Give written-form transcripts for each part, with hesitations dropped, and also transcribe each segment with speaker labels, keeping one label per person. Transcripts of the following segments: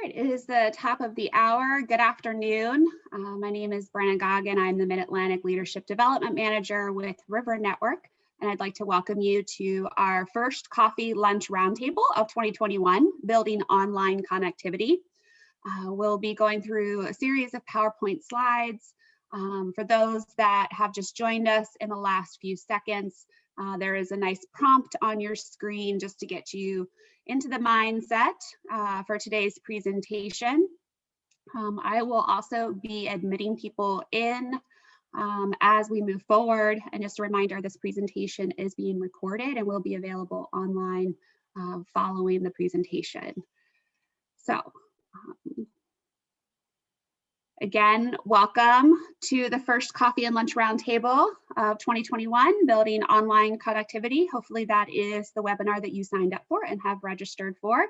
Speaker 1: right, it is the top of the hour. Good afternoon. My name is Brenna Goggin. I'm the Mid-Atlantic Leadership Development Manager with River Network, and I'd like to welcome you to our first coffee lunch roundtable of 2021, Building Online Connectivity. We'll be going through a series of PowerPoint slides. For those that have just joined us in the last few seconds, there is a nice prompt on your screen just to get you into the mindset for today's presentation. I will also be admitting people in as we move forward. And just a reminder, this presentation is being recorded and will be available online following the presentation. So, again, welcome to the first Coffee and Lunch Roundtable of 2021, Building Online Connectivity. Hopefully that is the webinar that you signed up for and have registered for.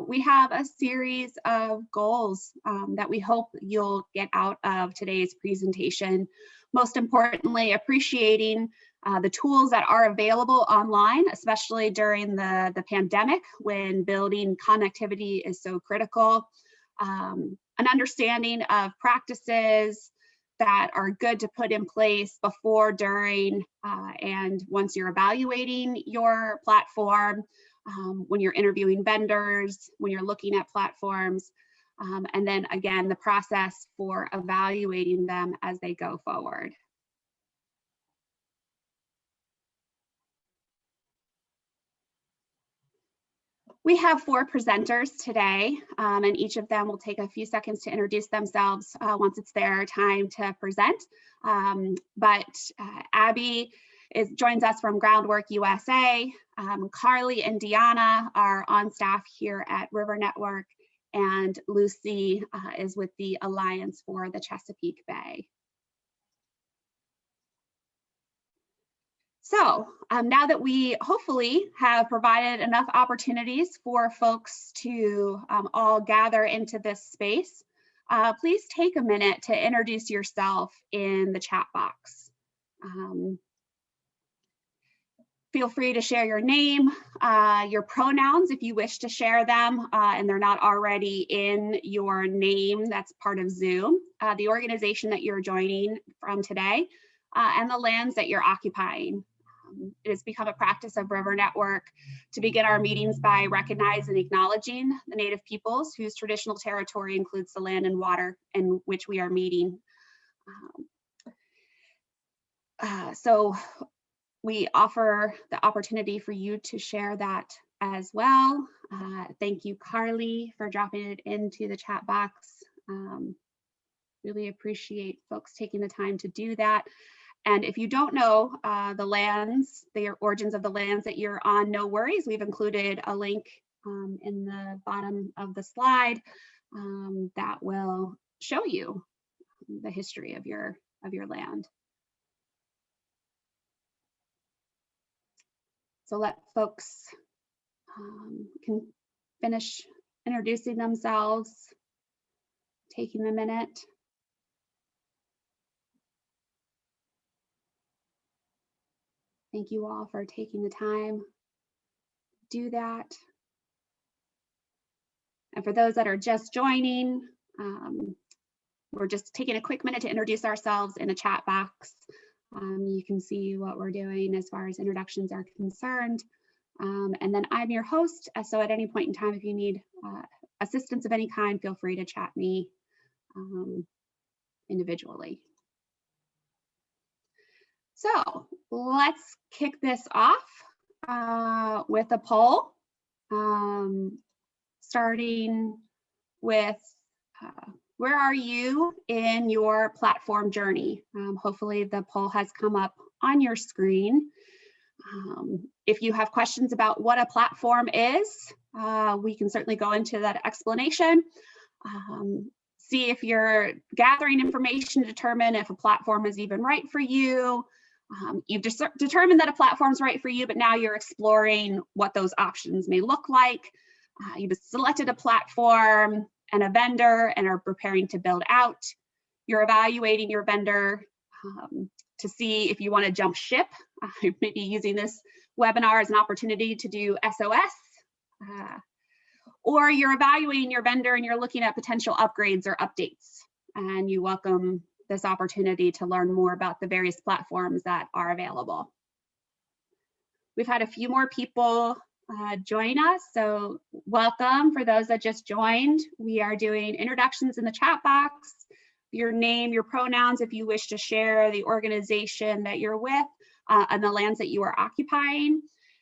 Speaker 1: We have a series of goals that we hope you'll get out of today's presentation. Most importantly, appreciating the tools that are available online, especially during the pandemic when building connectivity is so critical. An understanding of practices that are good to put in place before, during, and once you're evaluating your platform, when you're interviewing vendors, when you're looking at platforms, and then again, the process for evaluating them as they go forward. We have 4 presenters today, and each of them will take a few seconds to introduce themselves once it's their time to present. Abby joins us from Groundwork USA. Carly and Deanna are on staff here at River Network, and Lucy is with the Alliance for the Chesapeake Bay. So now that we hopefully have provided enough opportunities for folks to all gather into this space, please take a minute to introduce yourself in the chat box. Feel free to share your name, your pronouns if you wish to share them and they're not already in your name that's part of Zoom, the organization that you're joining from today, and the lands that you're occupying. It has become a practice of River Network to begin our meetings by recognizing and acknowledging the Native peoples whose traditional territory includes the land and water in which we are meeting. So we offer the opportunity for you to share that as well. Thank you, Carly, for dropping it into the chat box. Really appreciate folks taking the time to do that. And if you don't know the lands, the origins of the lands that you're on, no worries. We've included a link in the bottom of the slide that will show you the history of your land. So let folks can finish introducing themselves, taking a minute. Thank you all for taking the time to do that. And for those that are just joining, we're just taking a quick minute to introduce ourselves in the chat box. You can see what we're doing as far as introductions are concerned. And then I'm your host, so at any point in time, if you need assistance of any kind, feel free to chat me individually. So let's kick this off with a poll, starting with where are you in your platform journey? Hopefully the poll has come up on your screen. If you have questions about what a platform is, we can certainly go into that explanation. See if you're gathering information to determine if a platform is even right for you. You've determined that a platform's right for you, but now you're exploring what those options may look like. You've selected a platform and a vendor and are preparing to build out. You're evaluating your vendor to see if you want to jump ship. Maybe using this webinar as an opportunity to do SOS. or you're evaluating your vendor and you're looking at potential upgrades or updates, and you welcome this opportunity to learn more about the various platforms that are available. We've had a few more people join us, so welcome for those that just joined. We are doing introductions in the chat box, your name, your pronouns, if you wish to share the organization that you're with and the lands that you are occupying.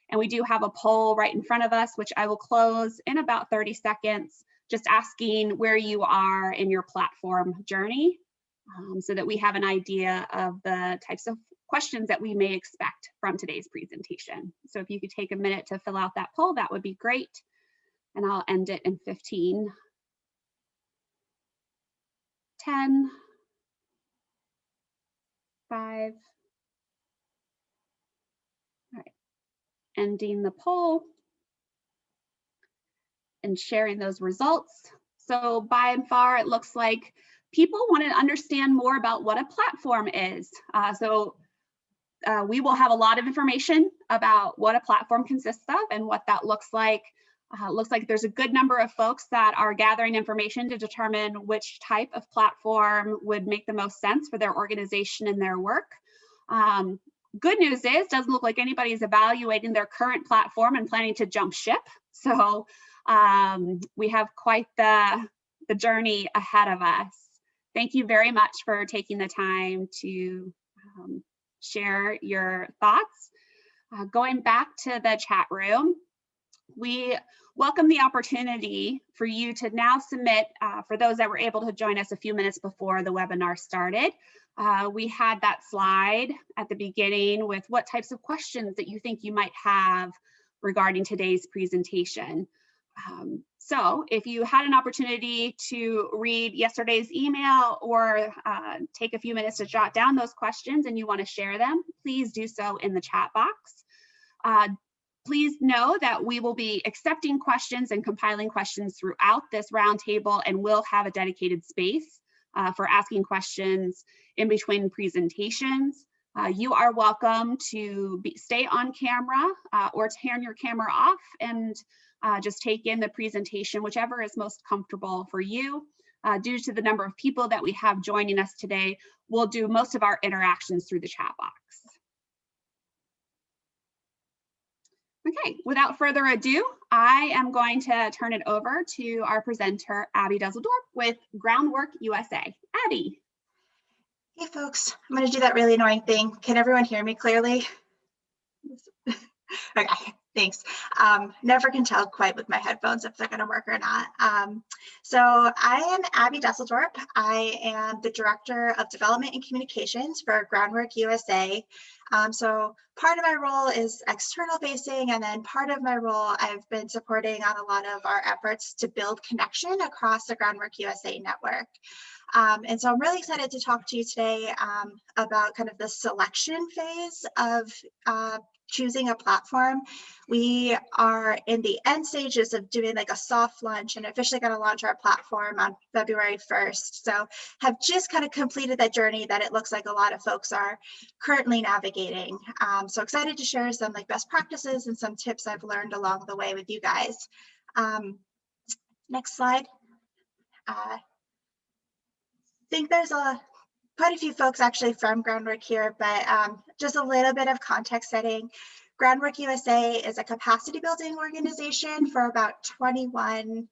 Speaker 1: And we do have a poll right in front of us, which I will close in about 30 seconds, just asking where you are in your platform journey, so that we have an idea of the types of questions that we may expect from today's presentation. So if you could take a minute to fill out that poll, that would be great. And I'll end it in 15, 10, 5. All right, ending the poll and sharing those results. So by and far, it looks like people want to understand more about what a platform is. We will have a lot of information about what a platform consists of and what that looks like. Looks like there's a good number of folks that are gathering information to determine which type of platform would make the most sense for their organization and their work. Good news is, doesn't look like anybody's evaluating their current platform and planning to jump ship. So we have quite the journey ahead of us. Thank you very much for taking the time to share your thoughts. Going back to the chat room, we welcome the opportunity for you to now submit, for those that were able to join us a few minutes before the webinar started. We had that slide at the beginning with what types of questions that you think you might have regarding today's presentation. So if you had an opportunity to read yesterday's email or take a few minutes to jot down those questions and you want to share them, please do so in the chat box. Please know that we will be accepting questions and compiling questions throughout this roundtable, and we'll have a dedicated space for asking questions in between presentations. You are welcome to stay on camera or turn your camera off and just take in the presentation, whichever is most comfortable for you. Due to the number of people that we have joining us today, we'll do most of our interactions through the chat box. Okay, without further ado, I am going to turn it over to our presenter, Abby Dusseldorp with Groundwork USA. Abby.
Speaker 2: Hey folks, I'm going to do that really annoying thing. Can everyone hear me clearly? Okay, thanks. Never can tell quite with my headphones if they're going to work or not. So I am Abby Dusseldorp. I am the Director of Development and Communications for Groundwork USA. So part of my role is external facing, and then part of my role I've been supporting on a lot of our efforts to build connection across the Groundwork USA network. And so I'm really excited to talk to you today about kind of the selection phase of choosing a platform. We are in the end stages of doing like a soft launch and officially going to launch our platform on February 1st. So have just kind of completed that journey that it looks like a lot of folks are currently navigating. So excited to share some like best practices and some tips I've learned along the way with you guys. Next slide. I think there's quite a few folks actually from Groundwork here, but just a little bit of context setting. Groundwork USA is a capacity building organization for about 21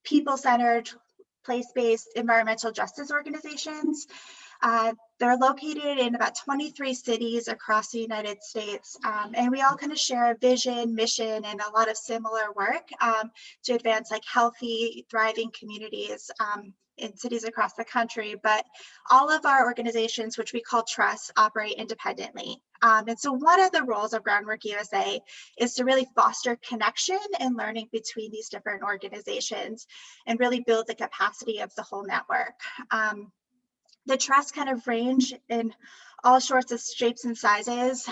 Speaker 2: people-centered, place-based environmental justice organizations. They're located in about 23 cities across the United States, and we all kind of share a vision, mission, and a lot of similar work to advance like healthy, thriving communities in cities across the country. But all of our organizations, which we call trusts, operate independently. And so one of the roles of Groundwork USA is to really foster connection and learning between these different organizations and really build the capacity of the whole network. The trusts kind of range in all sorts of shapes and sizes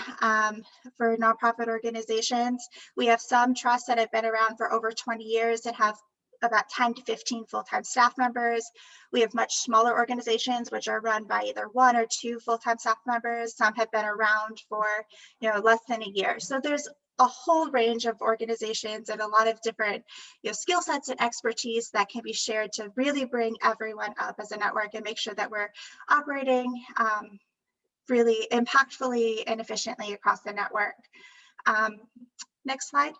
Speaker 2: for nonprofit organizations. We have some trusts that have been around for over 20 years that have about 10 to 15 full-time staff members. We have much smaller organizations which are run by either 1 or 2 full-time staff members. Some have been around for less than a year. So there's a whole range of organizations and a lot of different skill sets and expertise that can be shared to really bring everyone up as a network and make sure that we're operating really impactfully and efficiently across the network. Next slide.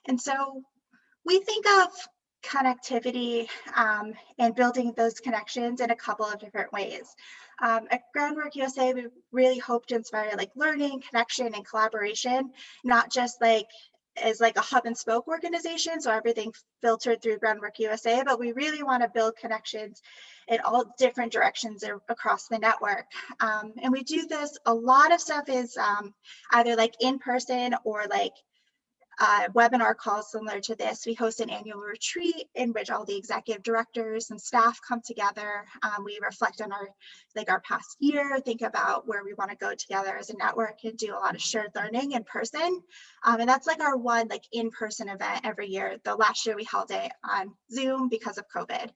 Speaker 2: And so we think of connectivity and building those connections in a couple of different ways. At Groundwork USA, we really hope to inspire like learning, connection, and collaboration, not just like as like a hub and spoke organization, so everything filtered through Groundwork USA, but we really want to build connections in all different directions across the network. And we do this, a lot of stuff is either like in person or like webinar calls similar to this. We host an annual retreat in which all the executive directors and staff come together. We reflect on our past year, think about where we want to go together as a network, and do a lot of shared learning in person. And that's like our one like in-person event every year. The last year we held it on Zoom because of COVID.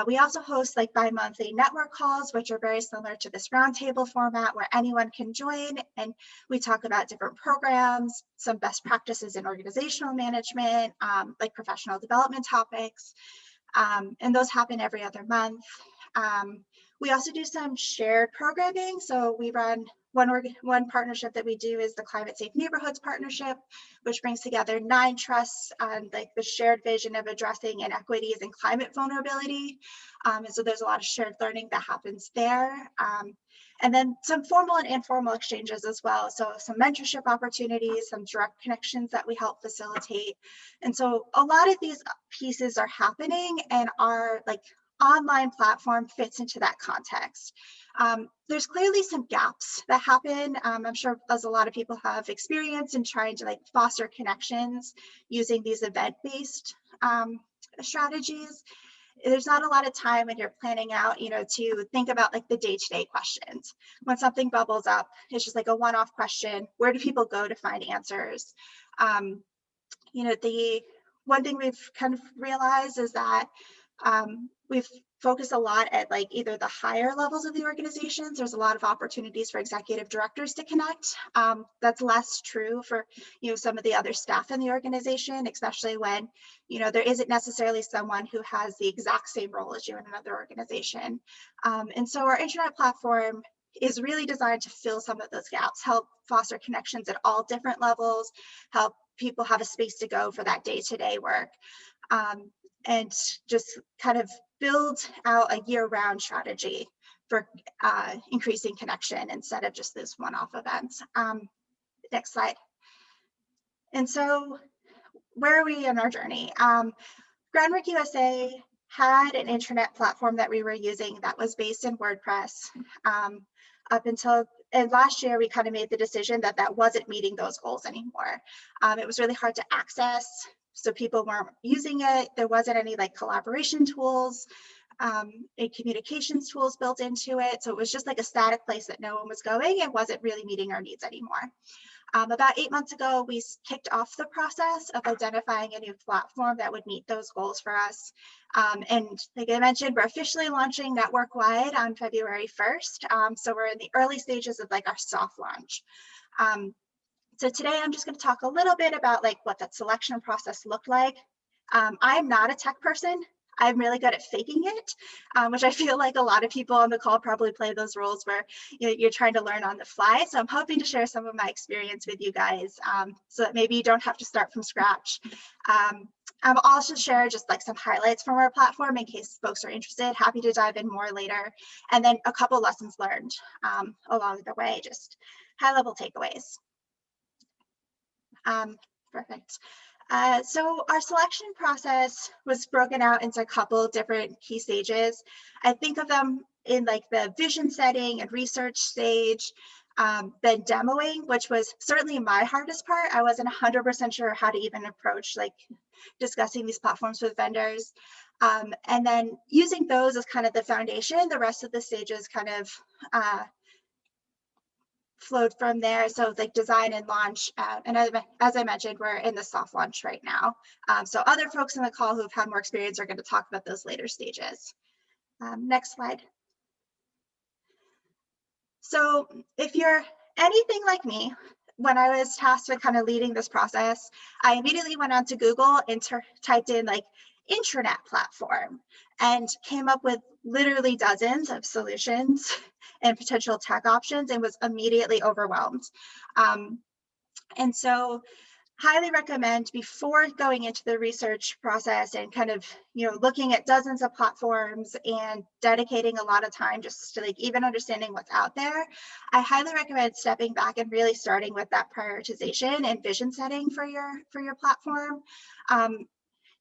Speaker 2: We also host like bi-monthly network calls, which are very similar to this roundtable format where anyone can join, and we talk about different programs, some best practices in organizational management, like professional development topics, and those happen every other month. We also do some shared programming. So we run one partnership that we do is the Climate Safe Neighborhoods Partnership, which brings together 9 trusts on like the shared vision of addressing inequities and climate vulnerability. And so there's a lot of shared learning that happens there. And then some formal and informal exchanges as well. So some mentorship opportunities, some direct connections that we help facilitate. And so a lot of these pieces are happening, and our like online platform fits into that context. There's clearly some gaps that happen. I'm sure as a lot of people have experience in trying to like foster connections using these event-based strategies. There's not a lot of time when you're planning out, to think about like the day-to-day questions. When something bubbles up, it's just like a one-off question. Where do people go to find answers? The one thing we've kind of realized is that we've focused a lot at like either the higher levels of the organizations. There's a lot of opportunities for executive directors to connect. That's less true for some of the other staff in the organization, especially when there isn't necessarily someone who has the exact same role as you in another organization. And so our internet platform is really designed to fill some of those gaps, help foster connections at all different levels, help people have a space to go for that day-to-day work. And just kind of build out a year-round strategy for increasing connection instead of just this one-off events. Next slide. And so where are we in our journey? Groundwork USA had an internet platform that we were using that was based in WordPress up until, and last year we kind of made the decision that that wasn't meeting those goals anymore. It was really hard to access, so people weren't using it. There wasn't any like collaboration tools and communications tools built into it. So it was just like a static place that no one was going. It wasn't really meeting our needs anymore. About 8 months ago, we kicked off the process of identifying a new platform that would meet those goals for us. And like I mentioned, we're officially launching network-wide on February 1st. So we're in the early stages of like our soft launch. So today I'm just going to talk a little bit about like what that selection process looked like. I'm not a tech person. I'm really good at faking it, which I feel like a lot of people on the call probably play those roles where you're trying to learn on the fly. So I'm hoping to share some of my experience with you guys so that maybe you don't have to start from scratch. I'll also share just like some highlights from our platform in case folks are interested. Happy to dive in more later. And then a couple lessons learned along the way, just high-level takeaways. Perfect. So our selection process was broken out into a couple different key stages. I think of them in like the vision setting and research stage, then demoing, which was certainly my hardest part. I wasn't 100% sure how to even approach like discussing these platforms with vendors. And then using those as kind of the foundation, the rest of the stages kind of flowed from there. So like design and launch. And as I mentioned, we're in the soft launch right now. So other folks in the call who've had more experience are going to talk about those later stages. Next slide. So if you're anything like me, when I was tasked with kind of leading this process, I immediately went onto Google and typed in like intranet platform and came up with literally dozens of solutions and potential tech options and was immediately overwhelmed. And so highly recommend before going into the research process and kind of, looking at dozens of platforms and dedicating a lot of time just to like even understanding what's out there, I highly recommend stepping back and really starting with that prioritization and vision setting for your platform.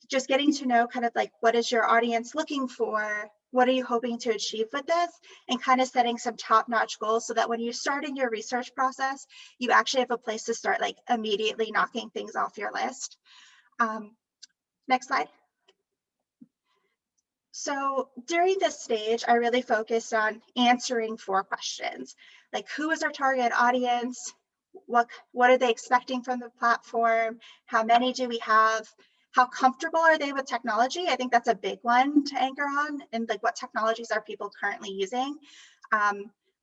Speaker 2: Just getting to know kind of like what is your audience looking for, what are you hoping to achieve with this, and kind of setting some top-notch goals so that when you're starting your research process, you actually have a place to start like immediately knocking things off your list. Next slide. So during this stage, I really focused on answering 4 questions, like who is our target audience? What are they expecting from the platform? How many do we have? How comfortable are they with technology? I think that's a big one to anchor on, and like what technologies are people currently using?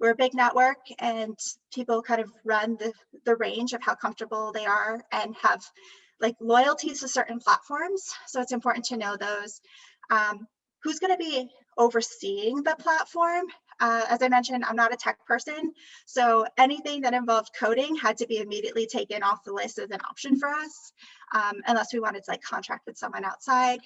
Speaker 2: We're a big network and people kind of run the range of how comfortable they are and have like loyalties to certain platforms. So it's important to know those. Who's going to be overseeing the platform? As I mentioned, I'm not a tech person, so anything that involved coding had to be immediately taken off the list as an option for us, unless we wanted to like contract with someone outside.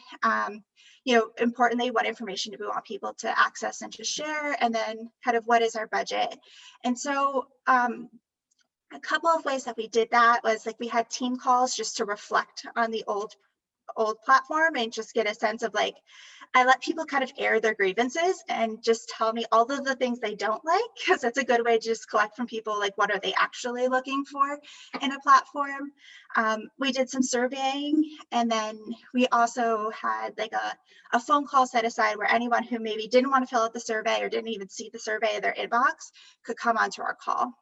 Speaker 2: Importantly, what information do we want people to access and to share, and then kind of what is our budget? And so a couple of ways that we did that was like we had team calls just to reflect on the old platform and just get a sense of like, I let people kind of air their grievances and just tell me all of the things they don't like, because that's a good way to just collect from people like what are they actually looking for in a platform. We did some surveying, and then we also had like a phone call set aside where anyone who maybe didn't want to fill out the survey or didn't even see the survey in their inbox could come onto our call.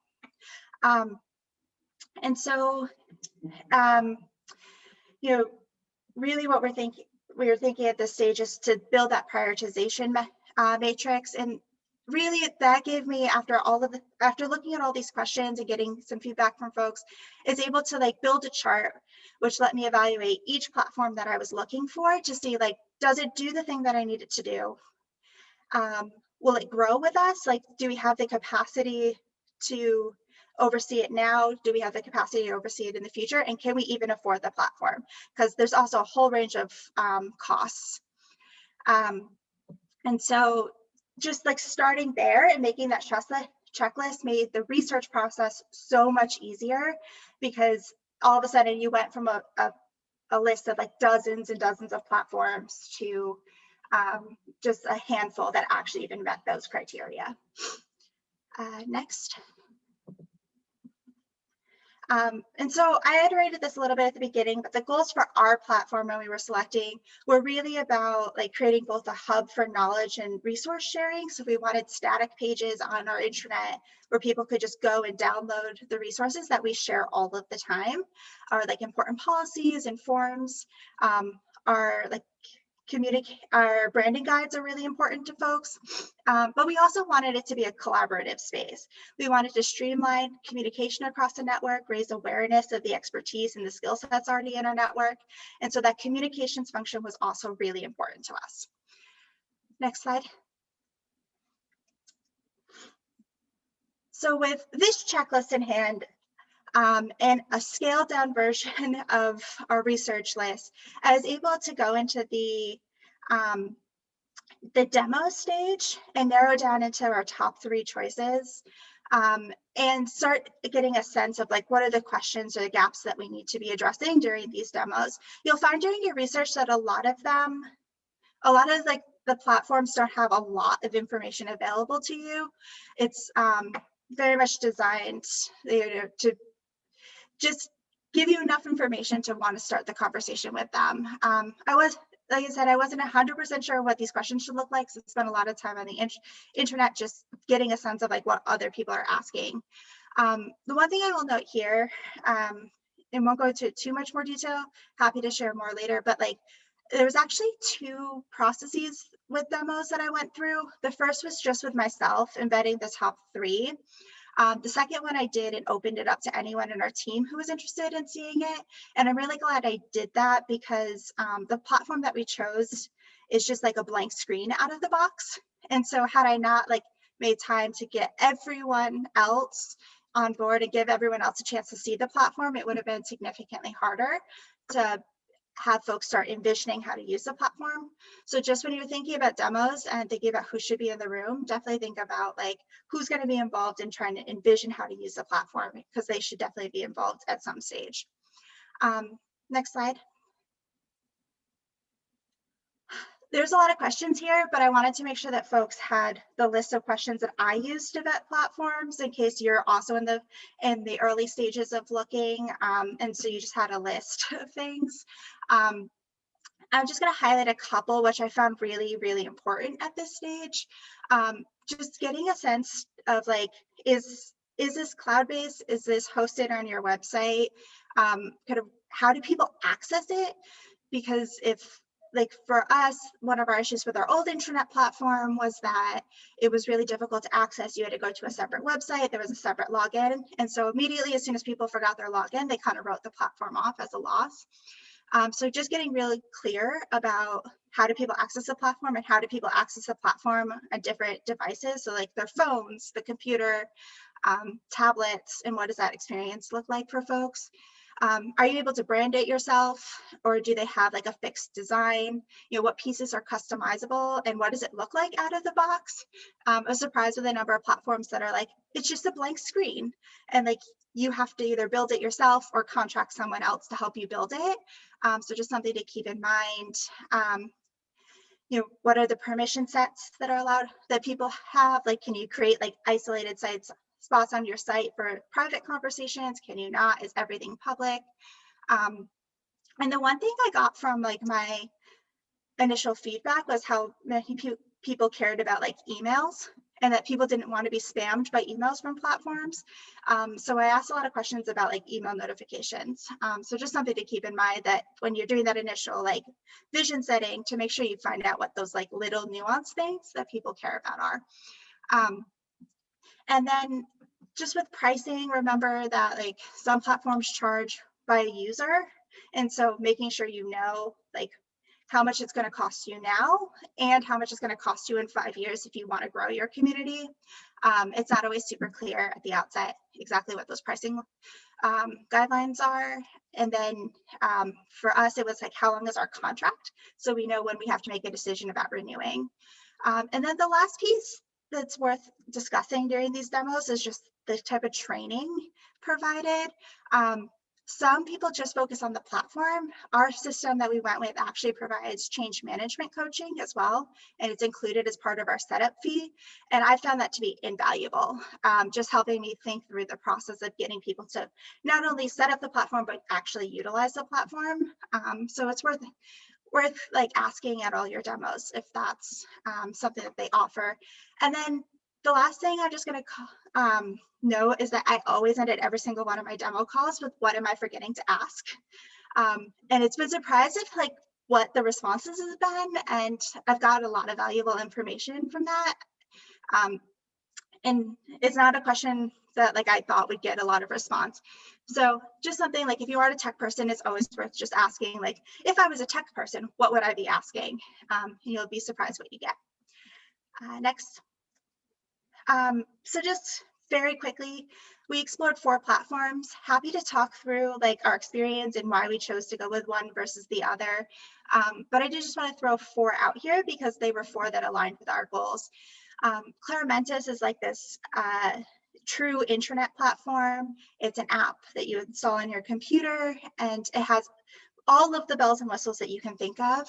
Speaker 2: And so, really what we were thinking at this stage is to build that prioritization matrix. And really that gave me, after looking at all these questions and getting some feedback from folks, is able to like build a chart, which let me evaluate each platform that I was looking for to see like, does it do the thing that I need it to do? Will it grow with us? Like, do we have the capacity to oversee it now? Do we have the capacity to oversee it in the future? And can we even afford the platform? Because there's also a whole range of costs. And so just like starting there and making that checklist made the research process so much easier, because all of a sudden you went from a list of like dozens and dozens of platforms to just a handful that actually even met those criteria. Next. And so I iterated this a little bit at the beginning, but the goals for our platform when we were selecting were really about like creating both a hub for knowledge and resource sharing. So we wanted static pages on our intranet where people could just go and download the resources that we share all of the time, or like important policies and forms, our branding guides are really important to folks, but we also wanted it to be a collaborative space. We wanted to streamline communication across the network, raise awareness of the expertise and the skill sets already in our network. And so that communications function was also really important to us. Next slide. So with this checklist in hand, and a scaled down version of our research list, I was able to go into the demo stage and narrow down into our top 3 choices, and start getting a sense of like, what are the questions or the gaps that we need to be addressing during these demos. You'll find during your research that a lot of like the platforms don't have a lot of information available to you. It's very much designed to just give you enough information to want to start the conversation with them. Like I said, I wasn't 100% sure what these questions should look like, so I spent a lot of time on the internet just getting a sense of like what other people are asking. The one thing I will note here, and won't go into too much more detail, happy to share more later, but like there was actually 2 processes with demos that I went through. The first was just with myself, embedding the top 3. The second one I did and opened it up to anyone in our team who was interested in seeing it. And I'm really glad I did that because the platform that we chose is just like a blank screen out of the box. And so had I not like made time to get everyone else on board and give everyone else a chance to see the platform, it would have been significantly harder to have folks start envisioning how to use the platform. So just when you're thinking about demos and thinking about who should be in the room, definitely think about like who's going to be involved in trying to envision how to use the platform, because they should definitely be involved at some stage. Next slide. There's a lot of questions here, but I wanted to make sure that folks had the list of questions that I used to vet platforms in case you're also in the early stages of looking, and so you just had a list of things. I'm just going to highlight a couple which I found really, really important at this stage. Just getting a sense of like, is this cloud-based? Is this hosted on your website? Kind of how do people access it? Because if like for us, one of our issues with our old intranet platform was that it was really difficult to access. You had to go to a separate website. There was a separate login. And so immediately, as soon as people forgot their login, they kind of wrote the platform off as a loss. So just getting really clear about how do people access the platform and how do people access the platform on different devices. So like their phones, the computer, tablets, and what does that experience look like for folks? Are you able to brand it yourself, or do they have like a fixed design? You know, what pieces are customizable and what does it look like out of the box? I was surprised with the number of platforms that are like, it's just a blank screen and like you have to either build it yourself or contract someone else to help you build it. So just something to keep in mind. You know, what are the permission sets that are allowed that people have? Like, can you create like isolated spots on your site for private conversations? Can you not? Is everything public? And the one thing I got from like my initial feedback was how many people cared about like emails and that people didn't want to be spammed by emails from platforms. So I asked a lot of questions about like email notifications. So just something to keep in mind that when you're doing that initial like vision setting, to make sure you find out what those like little nuanced things that people care about are. And then just with pricing, remember that like some platforms charge by user. And so making sure you know like how much it's going to cost you now and how much it's going to cost you in 5 years if you want to grow your community. It's not always super clear at the outset exactly what those pricing guidelines are. And then for us, it was like, how long is our contract? So we know when we have to make a decision about renewing. And then the last piece that's worth discussing during these demos is just the type of training provided. Some people just focus on the platform. Our system that we went with actually provides change management coaching as well, and it's included as part of our setup fee. And I found that to be invaluable, just helping me think through the process of getting people to not only set up the platform, but actually utilize the platform. So it's worth like asking at all your demos if that's something that they offer. And then the last thing I'm just going to know is that I always ended every single one of my demo calls with, what am I forgetting to ask? And it's been surprised at like what the responses has been, and I've got a lot of valuable information from that. And it's not a question that like I thought would get a lot of response. So just something like, if you are a tech person, it's always worth just asking, like, if I was a tech person, what would I be asking? You'll be surprised what you get. Next. So just very quickly, we explored 4 platforms. Happy to talk through like our experience and why we chose to go with one versus the other. But I did just want to throw 4 out here because they were 4 that aligned with our goals. Clarimentis is like this true intranet platform. It's an app that you install on your computer, and it has all of the bells and whistles that you can think of.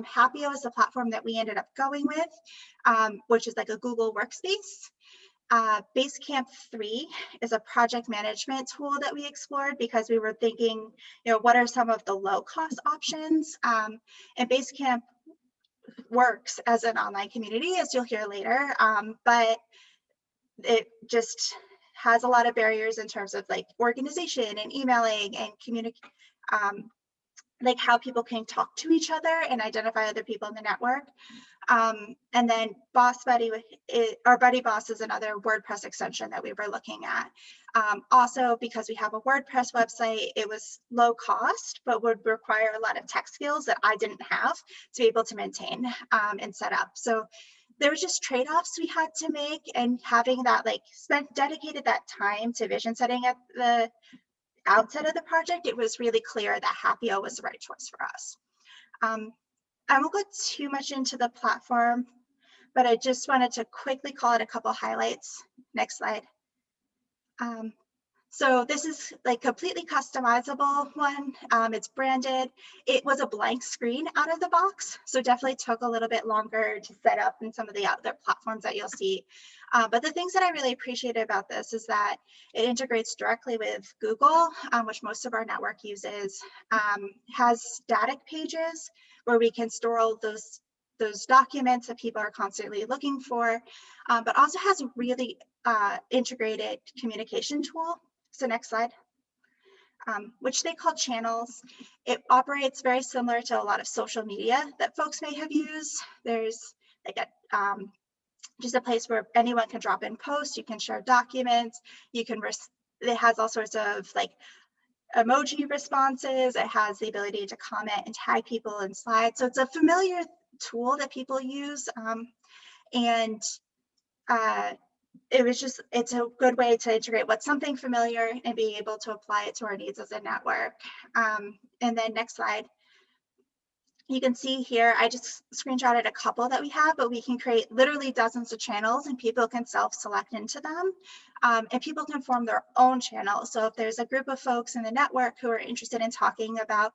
Speaker 2: Happio is the platform that we ended up going with, which is like a Google Workspace. BASECAMP 3 is a project management tool that we explored because we were thinking, you know, what are some of the low cost options? And BASECAMP works as an online community, as you'll hear later, but it just has a lot of barriers in terms of like organization and emailing and like how people can talk to each other and identify other people in the network. And then Boss Buddy, our Buddy Boss is another WordPress extension that we were looking at. Also, because we have a WordPress website, it was low cost, but would require a lot of tech skills that I didn't have to be able to maintain and set up. So there was just trade-offs we had to make, and having that dedicated that time to vision setting at the outset of the project, it was really clear that Happio was the right choice for us. I won't go too much into the platform, but I just wanted to quickly call it a couple highlights. Next slide. So this is like completely customizable one. It's branded. It was a blank screen out of the box, so definitely took a little bit longer to set up than some of the other platforms that you'll see. But the things that I really appreciated about this is that it integrates directly with Google, which most of our network uses, has static pages where we can store all those documents that people are constantly looking for, but also has a really integrated communication tool. So next slide. Which they call channels. It operates very similar to a lot of social media that folks may have used. There's like just a place where anyone can drop in posts, you can share documents, you can, it has all sorts of like emoji responses, it has the ability to comment and tag people in slides. So it's a familiar tool that people use, and it's a good way to integrate what's something familiar and be able to apply it to our needs as a network. And then next slide. You can see here, I just screenshotted a couple that we have, but we can create literally dozens of channels and people can self-select into them. And people can form their own channels. So if there's a group of folks in the network who are interested in talking about,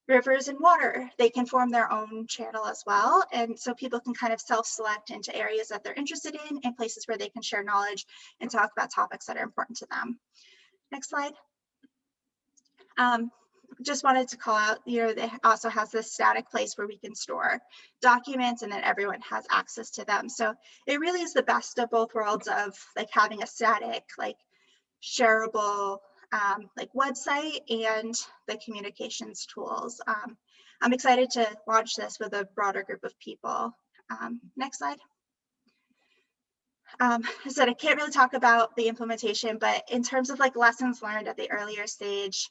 Speaker 2: rivers and water, they can form their own channel as well. And so people can kind of self-select into areas that they're interested in and places where they can share knowledge and talk about topics that are important to them. Next slide. Just wanted to call out, it also has this static place where we can store documents and then everyone has access to them. So it really is the best of both worlds of like having a static, like shareable like website and the communications tools. I'm excited to launch this with a broader group of people. Next slide. I said I can't really talk about the implementation, but in terms of like lessons learned at the earlier stage,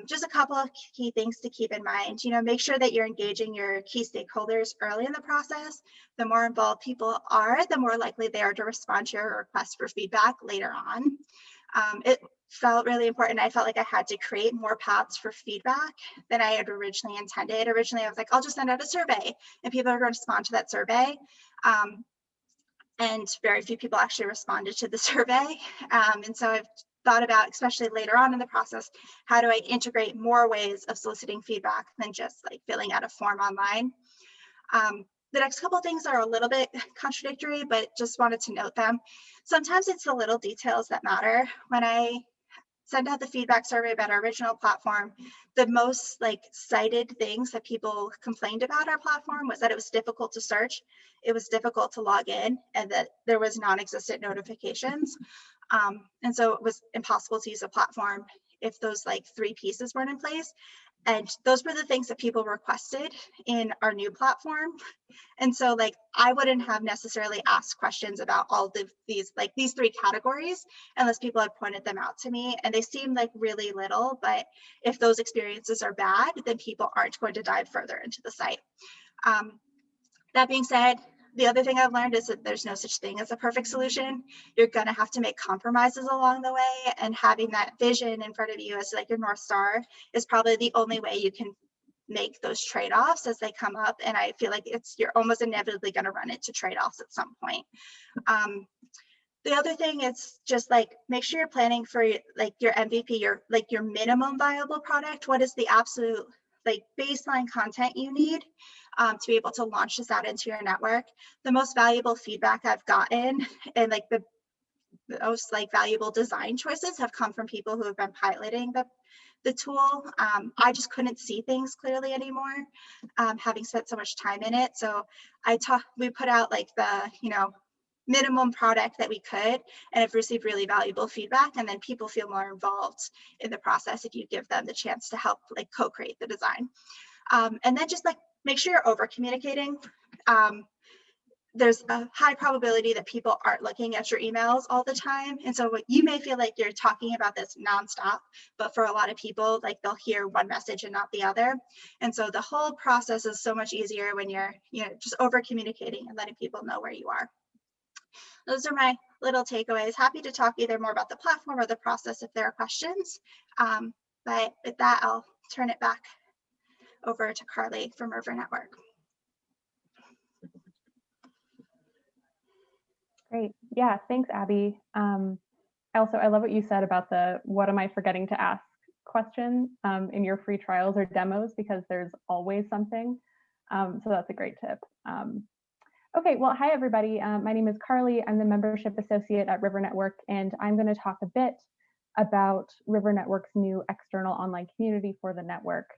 Speaker 2: just a couple of key things to keep in mind. Make sure that you're engaging your key stakeholders early in the process. The more involved people are, the more likely they are to respond to your request for feedback later on. It felt really important. I felt like I had to create more paths for feedback than I had originally intended. Originally, I was like, I'll just send out a survey and people are going to respond to that survey. And very few people actually responded to the survey. And so I've thought about, especially later on in the process, how do I integrate more ways of soliciting feedback than just like filling out a form online. The next couple of things are a little bit contradictory, but just wanted to note them. Sometimes it's the little details that matter. When I send out the feedback survey about our original platform, the most like cited things that people complained about our platform was that it was difficult to search, it was difficult to log in, and that there was non-existent notifications. And so it was impossible to use a platform if those like 3 pieces weren't in place. And those were the things that people requested in our new platform. And so like, I wouldn't have necessarily asked questions about all of these 3 categories unless people had pointed them out to me. And they seem like really little, but if those experiences are bad, then people aren't going to dive further into the site. That being said, the other thing I've learned is that there's no such thing as a perfect solution. You're gonna have to make compromises along the way, and having that vision in front of you as like your North Star is probably the only way you can make those trade-offs as they come up. And I feel like you're almost inevitably gonna run into trade-offs at some point. The other thing is just like, make sure you're planning for like your MVP, your minimum viable product. What is the absolute like baseline content you need to be able to launch this out into your network? The most valuable feedback I've gotten and like the most like valuable design choices have come from people who have been piloting the tool. I just couldn't see things clearly anymore, having spent so much time in it. So we put out like the, minimum product that we could, and have received really valuable feedback. And then people feel more involved in the process if you give them the chance to help like co-create the design. And then just like make sure you're over communicating. There's a high probability that people aren't looking at your emails all the time. And so you may feel like you're talking about this nonstop, but for a lot of people, like they'll hear one message and not the other. And so the whole process is so much easier when you're, just over communicating and letting people know where you are. Those are my little takeaways. Happy to talk either more about the platform or the process if there are questions. But with that, I'll turn it back over to Carly from River Network.
Speaker 3: Great. Yeah, thanks, Abby. I love what you said about the what am I forgetting to ask question in your free trials or demos, because there's always something. So that's a great tip. Okay, well, hi, everybody. My name is Carly. I'm the membership associate at River Network, and I'm going to talk a bit about River Network's new external online community for the network.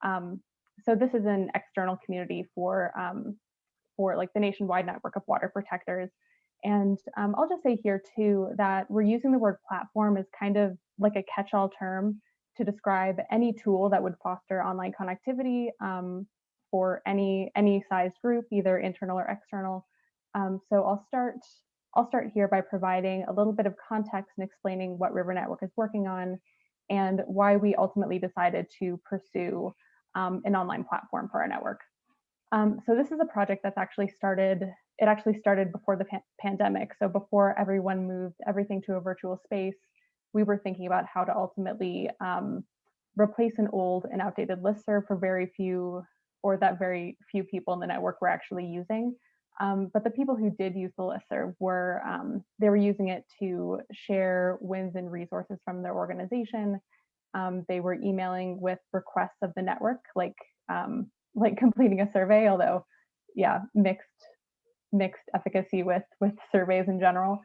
Speaker 3: So this is an external community for like the nationwide network of water protectors. And I'll just say here too that we're using the word platform as kind of like a catch-all term to describe any tool that would foster online connectivity for any sized group, either internal or external. So I'll start here by providing a little bit of context and explaining what River Network is working on and why we ultimately decided to pursue an online platform for our network. So this is a project that's actually started before the pandemic. So before everyone moved everything to a virtual space, we were thinking about how to ultimately replace an old and outdated listserv for very few people in the network were actually using. But the people who did use the listserv were using it to share wins and resources from their organization. They were emailing with requests of the network, like completing a survey, although yeah, mixed efficacy with surveys in general,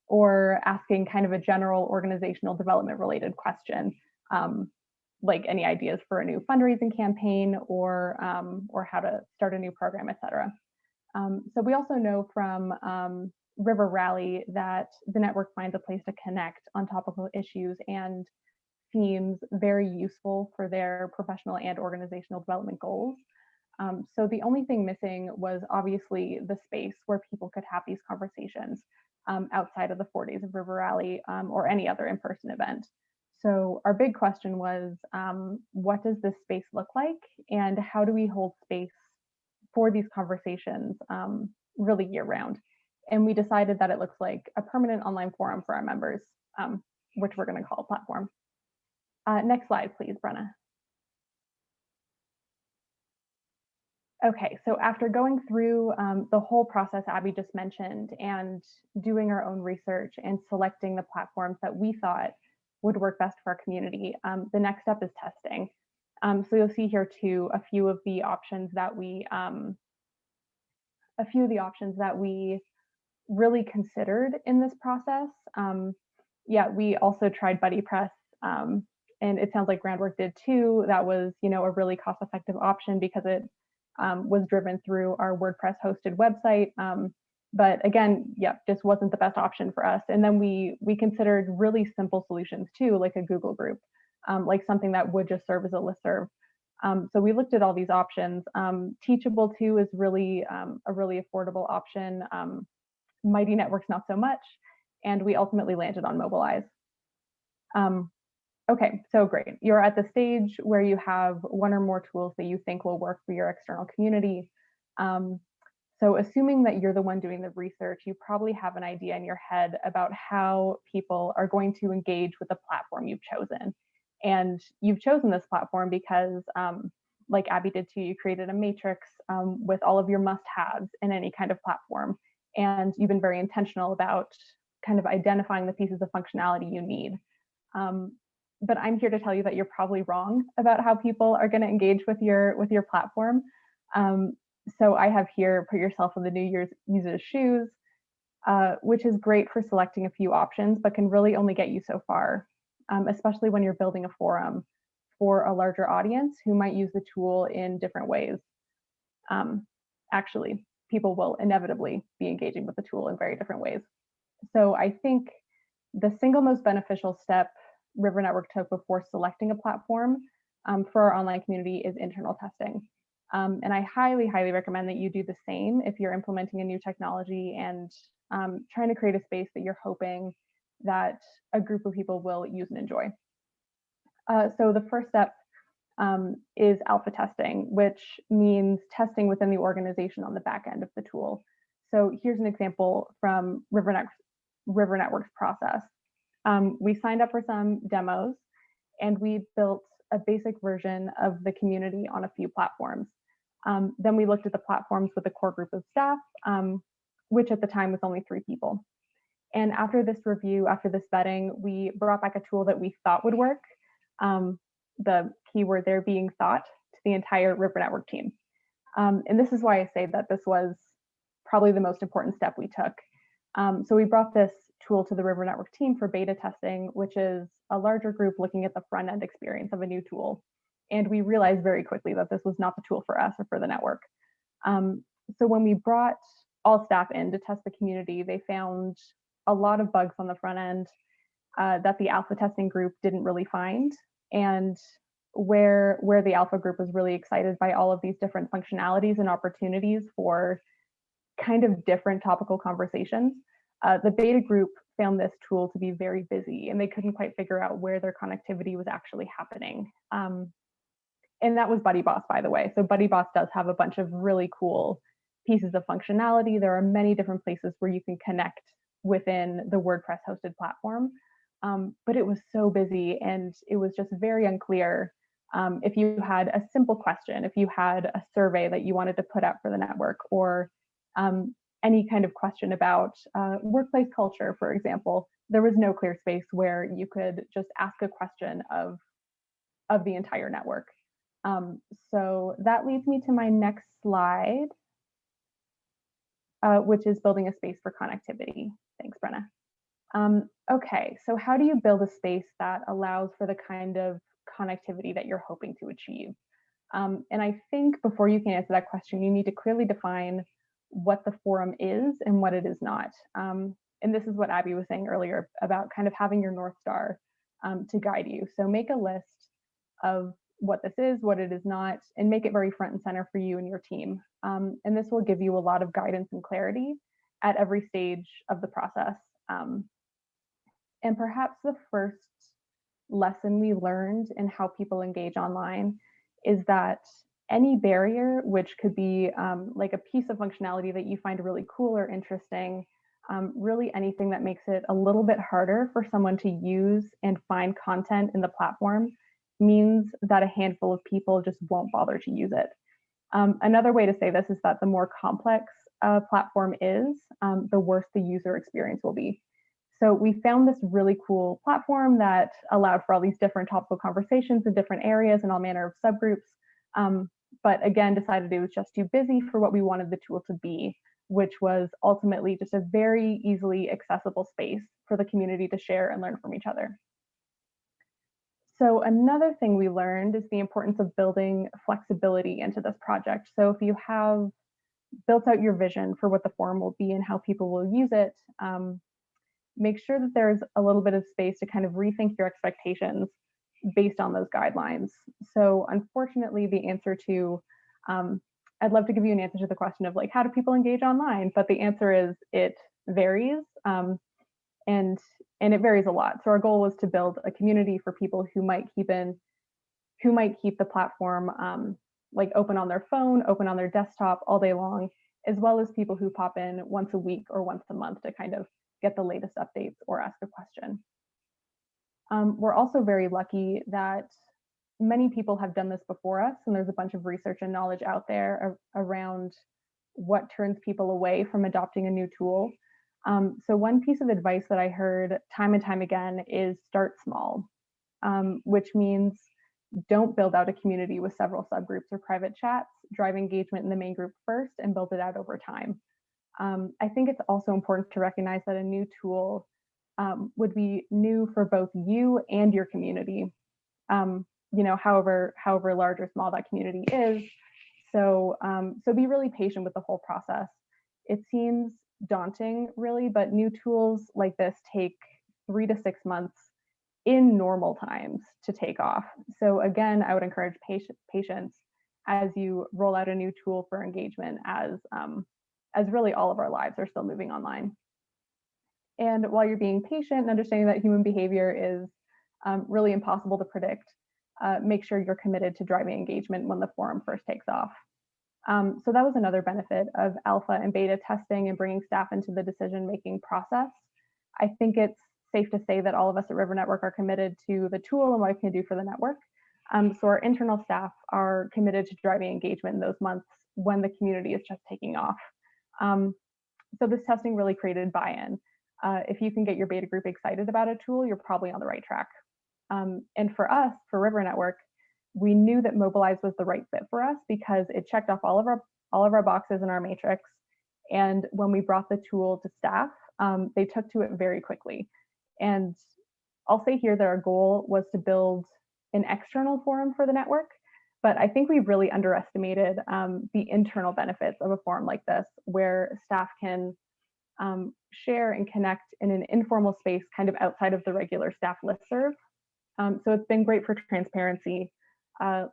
Speaker 3: or asking kind of a general organizational development related question, like any ideas for a new fundraising campaign or how to start a new program, etc. So we also know from River Rally that the network finds a place to connect on topical issues and themes very useful for their professional and organizational development goals. So the only thing missing was obviously the space where people could have these conversations outside of the 4 days of River Rally or any other in-person event. So our big question was, what does this space look like, and how do we hold space for these conversations really year-round? And we decided that it looks like a permanent online forum for our members, which we're going to call a platform. Next slide, please, Brenna. Okay, so after going through the whole process Abby just mentioned and doing our own research and selecting the platforms that we thought would work best for our community, the next step is testing. So you'll see here too a few of the options that we really considered in this process. Yeah, we also tried BuddyPress, and it sounds like Groundwork did too. That was, a really cost-effective option because it was driven through our WordPress hosted website. But again, yeah, just wasn't the best option for us. And then we considered really simple solutions too, like a Google group, like something that would just serve as a listserv. So we looked at all these options. Teachable too is really a really affordable option. Mighty Networks, not so much. And we ultimately landed on Mobilize. Okay, so great. You're at the stage where you have one or more tools that you think will work for your external community. So assuming that you're the one doing the research, you probably have an idea in your head about how people are going to engage with the platform you've chosen. And you've chosen this platform because, like Abby did too, you created a matrix with all of your must-haves in any kind of platform. And you've been very intentional about kind of identifying the pieces of functionality you need. But I'm here to tell you that you're probably wrong about how people are going to engage with your platform. So I have here, put yourself in the new user's shoes, which is great for selecting a few options, but can really only get you so far, especially when you're building a forum for a larger audience who might use the tool in different ways. Actually, people will inevitably be engaging with the tool in very different ways. So I think the single most beneficial step River Network took before selecting a platform for our online community is internal testing. And I highly, highly recommend that you do the same if you're implementing a new technology and trying to create a space that you're hoping that a group of people will use and enjoy. So the first step is alpha testing, which means testing within the organization on the back end of the tool. So here's an example from River Network's process. We signed up for some demos and we built a basic version of the community on a few platforms. Then we looked at the platforms with a core group of staff, which at the time was only 3 people. And after this review, after this vetting, we brought back a tool that we thought would work. The keyword there being thought, to the entire River Network team. And this is why I say that this was probably the most important step we took. So we brought this tool to the River Network team for beta testing, which is a larger group looking at the front end experience of a new tool. And we realized very quickly that this was not the tool for us or for the network. So when we brought all staff in to test the community, they found a lot of bugs on the front end that the alpha testing group didn't really find. And where the alpha group was really excited by all of these different functionalities and opportunities for kind of different topical conversations, the beta group found this tool to be very busy and they couldn't quite figure out where their connectivity was actually happening. And that was BuddyBoss, by the way. So BuddyBoss does have a bunch of really cool pieces of functionality. There are many different places where you can connect within the WordPress hosted platform. But it was so busy and it was just very unclear if you had a simple question, if you had a survey that you wanted to put out for the network, or any kind of question about workplace culture, for example, there was no clear space where you could just ask a question of the entire network. So that leads me to my next slide, which is building a space for connectivity. Thanks, Brenna. Okay, so how do you build a space that allows for the kind of connectivity that you're hoping to achieve? And I think before you can answer that question, you need to clearly define what the forum is and what it is not. And this is what Abby was saying earlier about kind of having your North Star to guide you. So make a list of what this is, what it is not, and make it very front and center for you and your team. And this will give you a lot of guidance and clarity at every stage of the process. And perhaps the first lesson we learned in how people engage online is that any barrier, which could be like a piece of functionality that you find really cool or interesting, really anything that makes it a little bit harder for someone to use and find content in the platform, means that a handful of people just won't bother to use it. Another way to say this is that the more complex a platform is, the worse the user experience will be. So we found this really cool platform that allowed for all these different topical conversations in different areas and all manner of subgroups, but again, decided it was just too busy for what we wanted the tool to be, which was ultimately just a very easily accessible space for the community to share and learn from each other. So another thing we learned is the importance of building flexibility into this project. So if you have built out your vision for what the forum will be and how people will use it, make sure that there's a little bit of space to kind of rethink your expectations based on those guidelines. So unfortunately, the answer to, I'd love to give you an answer to the question of like, how do people engage online? But the answer is it varies. And it varies a lot. So our goal was to build a community for people who might keep the platform like open on their phone, open on their desktop all day long, as well as people who pop in once a week or once a month to kind of get the latest updates or ask a question. We're also very lucky that many people have done this before us, and there's a bunch of research and knowledge out there around what turns people away from adopting a new tool. So one piece of advice that I heard time and time again is start small, which means don't build out a community with several subgroups or private chats. Drive engagement in the main group first and build it out over time. I think it's also important to recognize that a new tool would be new for both you and your community, however large or small that community is. So, so be really patient with the whole process. It seems daunting, really, but new tools like this take 3 to 6 months in normal times to take off. So again, I would encourage patience as you roll out a new tool for engagement, as really all of our lives are still moving online. And while you're being patient and understanding that human behavior is really impossible to predict, make sure you're committed to driving engagement when the forum first takes off. So that was another benefit of alpha and beta testing and bringing staff into the decision-making process. I think it's safe to say that all of us at River Network are committed to the tool and what it can do for the network. So our internal staff are committed to driving engagement in those months when the community is just taking off. So this testing really created buy-in. If you can get your beta group excited about a tool, you're probably on the right track. And for us, for River Network, we knew that Mobilize was the right fit for us because it checked off all of our boxes in our matrix. And when we brought the tool to staff, they took to it very quickly. And I'll say here that our goal was to build an external forum for the network, but I think we really underestimated the internal benefits of a forum like this, where staff can share and connect in an informal space kind of outside of the regular staff listserv. So it's been great for transparency.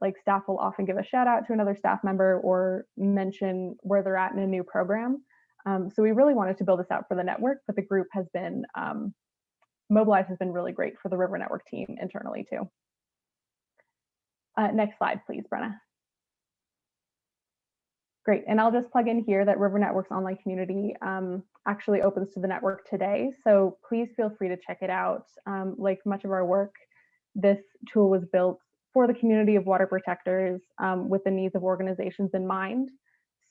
Speaker 3: Like staff will often give a shout out to another staff member or mention where they're at in a new program. So we really wanted to build this out for the network, but the group has been, Mobilize has been really great for the River Network team internally too. Next slide, please, Brenna. Great, and I'll just plug in here that River Network's online community actually opens to the network today. So please feel free to check it out. Like much of our work, this tool was built for the community of water protectors with the needs of organizations in mind.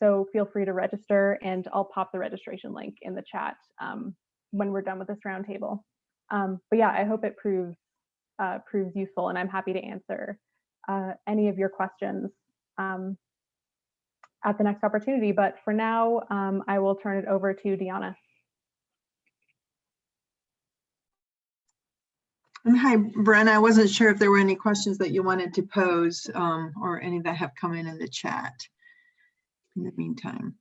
Speaker 3: So feel free to register, and I'll pop the registration link in the chat when we're done with this roundtable. But yeah, I hope it proves useful, and I'm happy to answer any of your questions at the next opportunity. But for now, I will turn it over to Deanna.
Speaker 4: And hi, Brenna. I wasn't sure if there were any questions that you wanted to pose or any that have come in the chat in the meantime.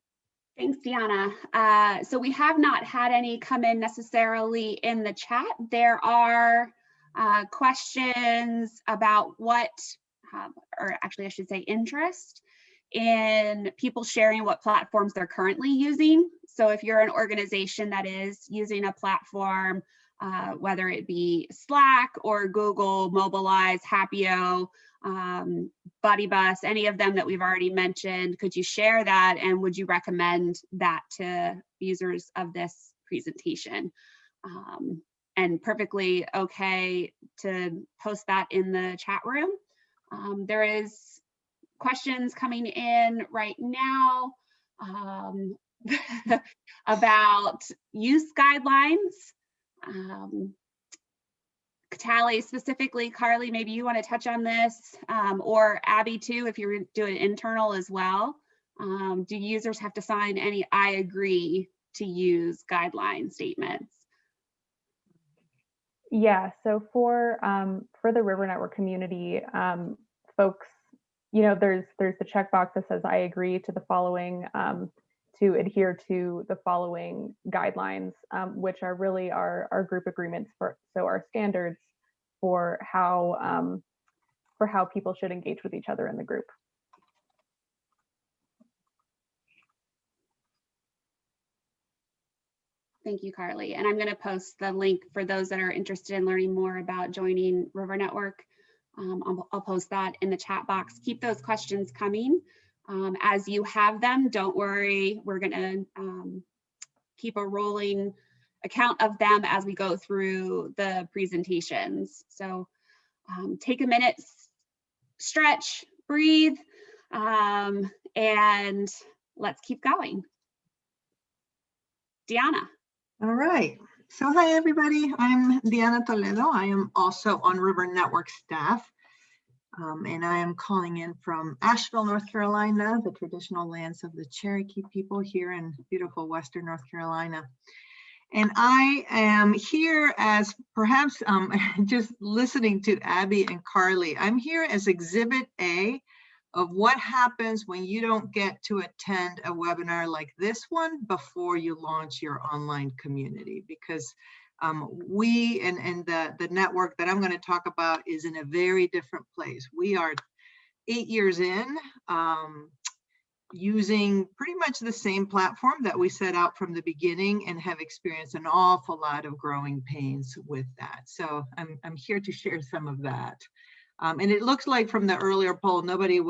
Speaker 1: Thanks, Deanna. So we have not had any come in necessarily in the chat. There are questions about what, or actually I should say interest in people sharing what platforms they're currently using. So if you're an organization that is using a platform, whether it be Slack or Google, Mobilize, Happio, BuddyBus, any of them that we've already mentioned, could you share that, and would you recommend that to users of this presentation? And perfectly okay to post that in the chat room. There is questions coming in right now about use guidelines. Tally specifically, Carly, maybe you want to touch on this, or Abby too, if you're doing internal as well. Do users have to sign any I agree to use guideline statements?
Speaker 3: Yeah, so for the River Network community, folks, you know, there's the checkbox that says I agree to the following, to adhere to the following guidelines, which are really our group agreements so our standards for how people should engage with each other in the group.
Speaker 1: Thank you, Carly. And I'm going to post the link for those that are interested in learning more about joining River Network. I'll post that in the chat box. Keep those questions coming. As you have them, don't worry, we're going to keep a rolling account of them as we go through the presentations. So take a minute, stretch, breathe, and let's keep going. Deanna.
Speaker 4: All right. So hi, everybody. I'm Deanna Toledo. I am also on River Network staff. And I am calling in from Asheville, North Carolina, the traditional lands of the Cherokee people here in beautiful Western North Carolina. And I am here as perhaps just listening to Abby and Carly. I'm here as Exhibit A of what happens when you don't get to attend a webinar like this one before you launch your online community, because we and the network that I'm going to talk about is in a very different place. We are 8 years in, using pretty much the same platform that we set out from the beginning, and have experienced an awful lot of growing pains with that. So I'm here to share some of that. And it looks like from the earlier poll, nobody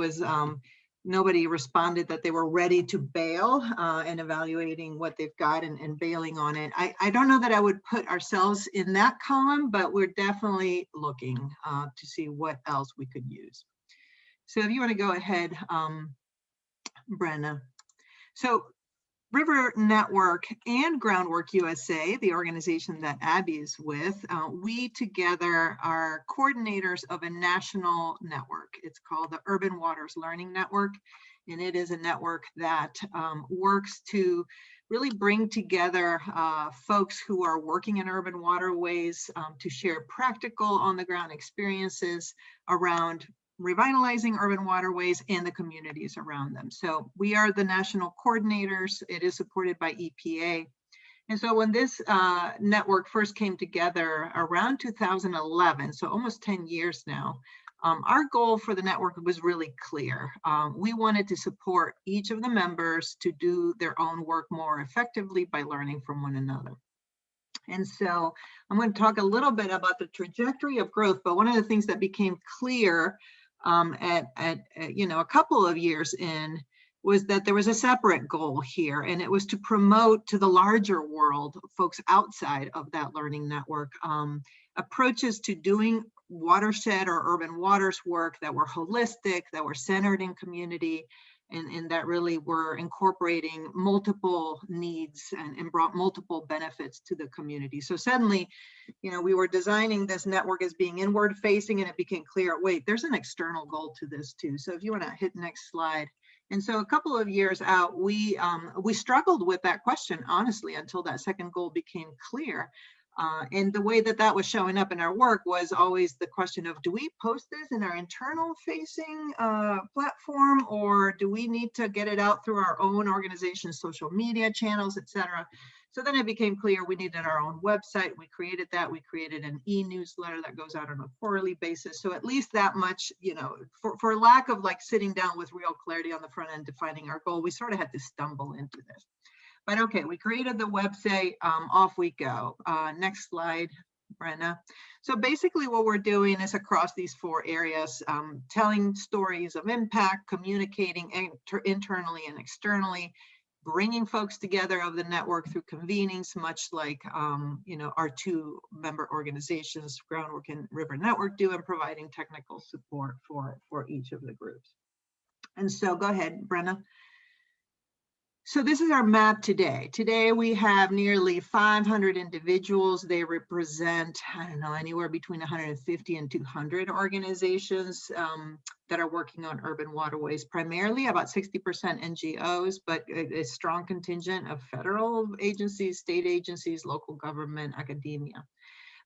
Speaker 4: responded that they were ready to bail and evaluating what they've got and bailing on it. I don't know that I would put ourselves in that column, but we're definitely looking to see what else we could use. So if you want to go ahead, Brenna. So River Network and Groundwork USA, the organization that Abby is with, we together are coordinators of a national network. It's called the Urban Waters Learning Network, and it is a network that works to really bring together folks who are working in urban waterways to share practical on-the-ground experiences around revitalizing urban waterways and the communities around them. So we are the national coordinators. It is supported by EPA. And so when this network first came together around 2011, so almost 10 years now, our goal for the network was really clear. We wanted to support each of the members to do their own work more effectively by learning from one another. And so I'm going to talk a little bit about the trajectory of growth, but one of the things that became clear at a couple of years in was that there was a separate goal here, and it was to promote to the larger world, folks outside of that learning network, approaches to doing watershed or urban waters work that were holistic, that were centered in community, and that really were incorporating multiple needs and brought multiple benefits to the community. So suddenly, we were designing this network as being inward facing, and it became clear, wait, there's an external goal to this too. So if you want to hit next slide. And so a couple of years out, we struggled with that question, honestly, until that second goal became clear. And the way that was showing up in our work was always the question of, do we post this in our internal facing platform, or do we need to get it out through our own organization's social media channels, et cetera? So then it became clear we needed our own website. We created that. We created an e-newsletter that goes out on a quarterly basis. So at least that much, for lack of like sitting down with real clarity on the front end, defining our goal, we sort of had to stumble into this. But okay, we created the website, off we go. Next slide, Brenna. So basically what we're doing is across these 4 areas, telling stories of impact, communicating internally and externally, bringing folks together of the network through convenings, much like our 2 member organizations, Groundwork and River Network, do, and providing technical support for each of the groups. And so go ahead, Brenna. So this is our map today. Today we have nearly 500 individuals. They represent, anywhere between 150 and 200 organizations that are working on urban waterways, primarily about 60% NGOs, but a strong contingent of federal agencies, state agencies, local government, academia.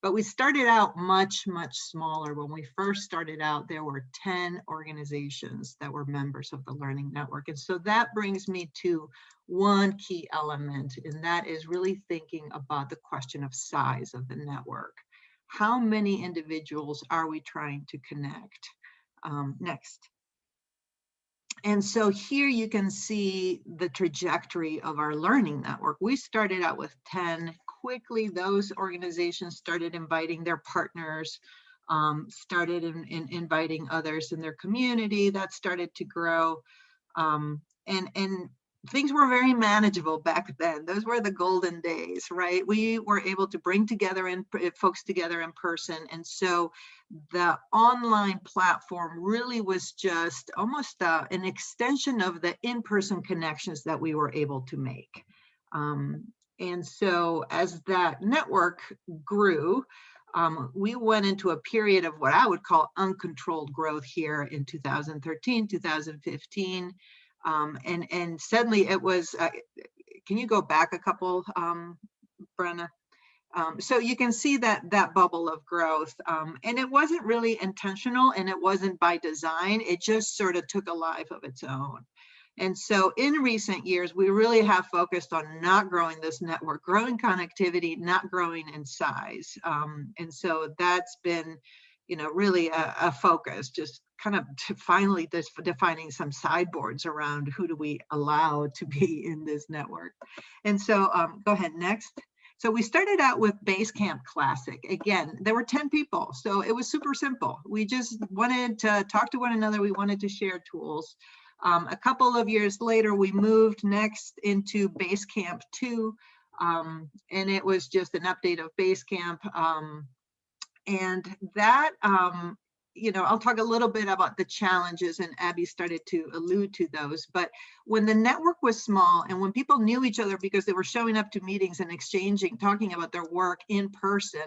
Speaker 4: But we started out much, much smaller. When we first started out, there were 10 organizations that were members of the Learning Network. And so that brings me to one key element, and that is really thinking about the question of size of the network. How many individuals are we trying to connect? Next. And so here you can see the trajectory of our learning network. We started out with 10. Quickly, those organizations started inviting their partners, started inviting others in their community. That started to grow. And things were very manageable back then. Those were the golden days, right? We were able to bring folks together in person. And so the online platform really was just almost an extension of the in-person connections that we were able to make. And so as that network grew, we went into a period of what I would call uncontrolled growth here in 2013, 2015. And suddenly it was, can you go back a couple, Brenna? So you can see that bubble of growth, and it wasn't really intentional, and it wasn't by design. It just sort of took a life of its own. And so in recent years, we really have focused on not growing this network, growing connectivity, not growing in size. And so that's been, really a focus, just kind of finally defining some sideboards around who do we allow to be in this network. And so go ahead, next. So we started out with BASECAMP Classic. Again, there were 10 people, so it was super simple. We just wanted to talk to one another. We wanted to share tools. A couple of years later, we moved next into BASECAMP 2, and it was just an update of BASECAMP. And that, I'll talk a little bit about the challenges, and Abby started to allude to those. But when the network was small and when people knew each other because they were showing up to meetings and talking about their work in person,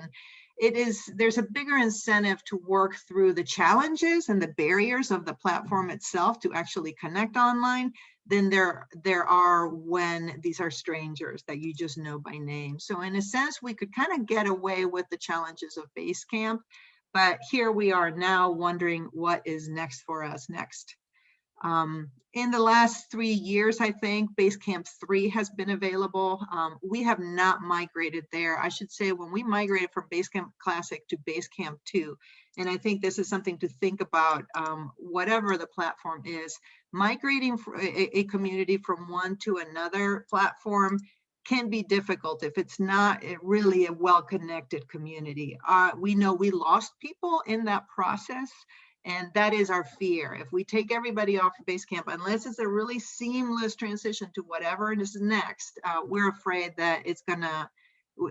Speaker 4: there's a bigger incentive to work through the challenges and the barriers of the platform itself to actually connect online than there are when these are strangers that you just know by name. So in a sense, we could kind of get away with the challenges of BASECAMP, but here we are now wondering what is next for us next. In the last 3 years, I think BASECAMP 3 has been available. We have not migrated there. I should say when we migrated from BASECAMP Classic to BASECAMP 2, and I think this is something to think about, whatever the platform is, migrating a community from one to another platform can be difficult if it's not really a well-connected community. We know we lost people in that process, and that is our fear. If we take everybody off BASECAMP, unless it's a really seamless transition to whatever is next, we're afraid that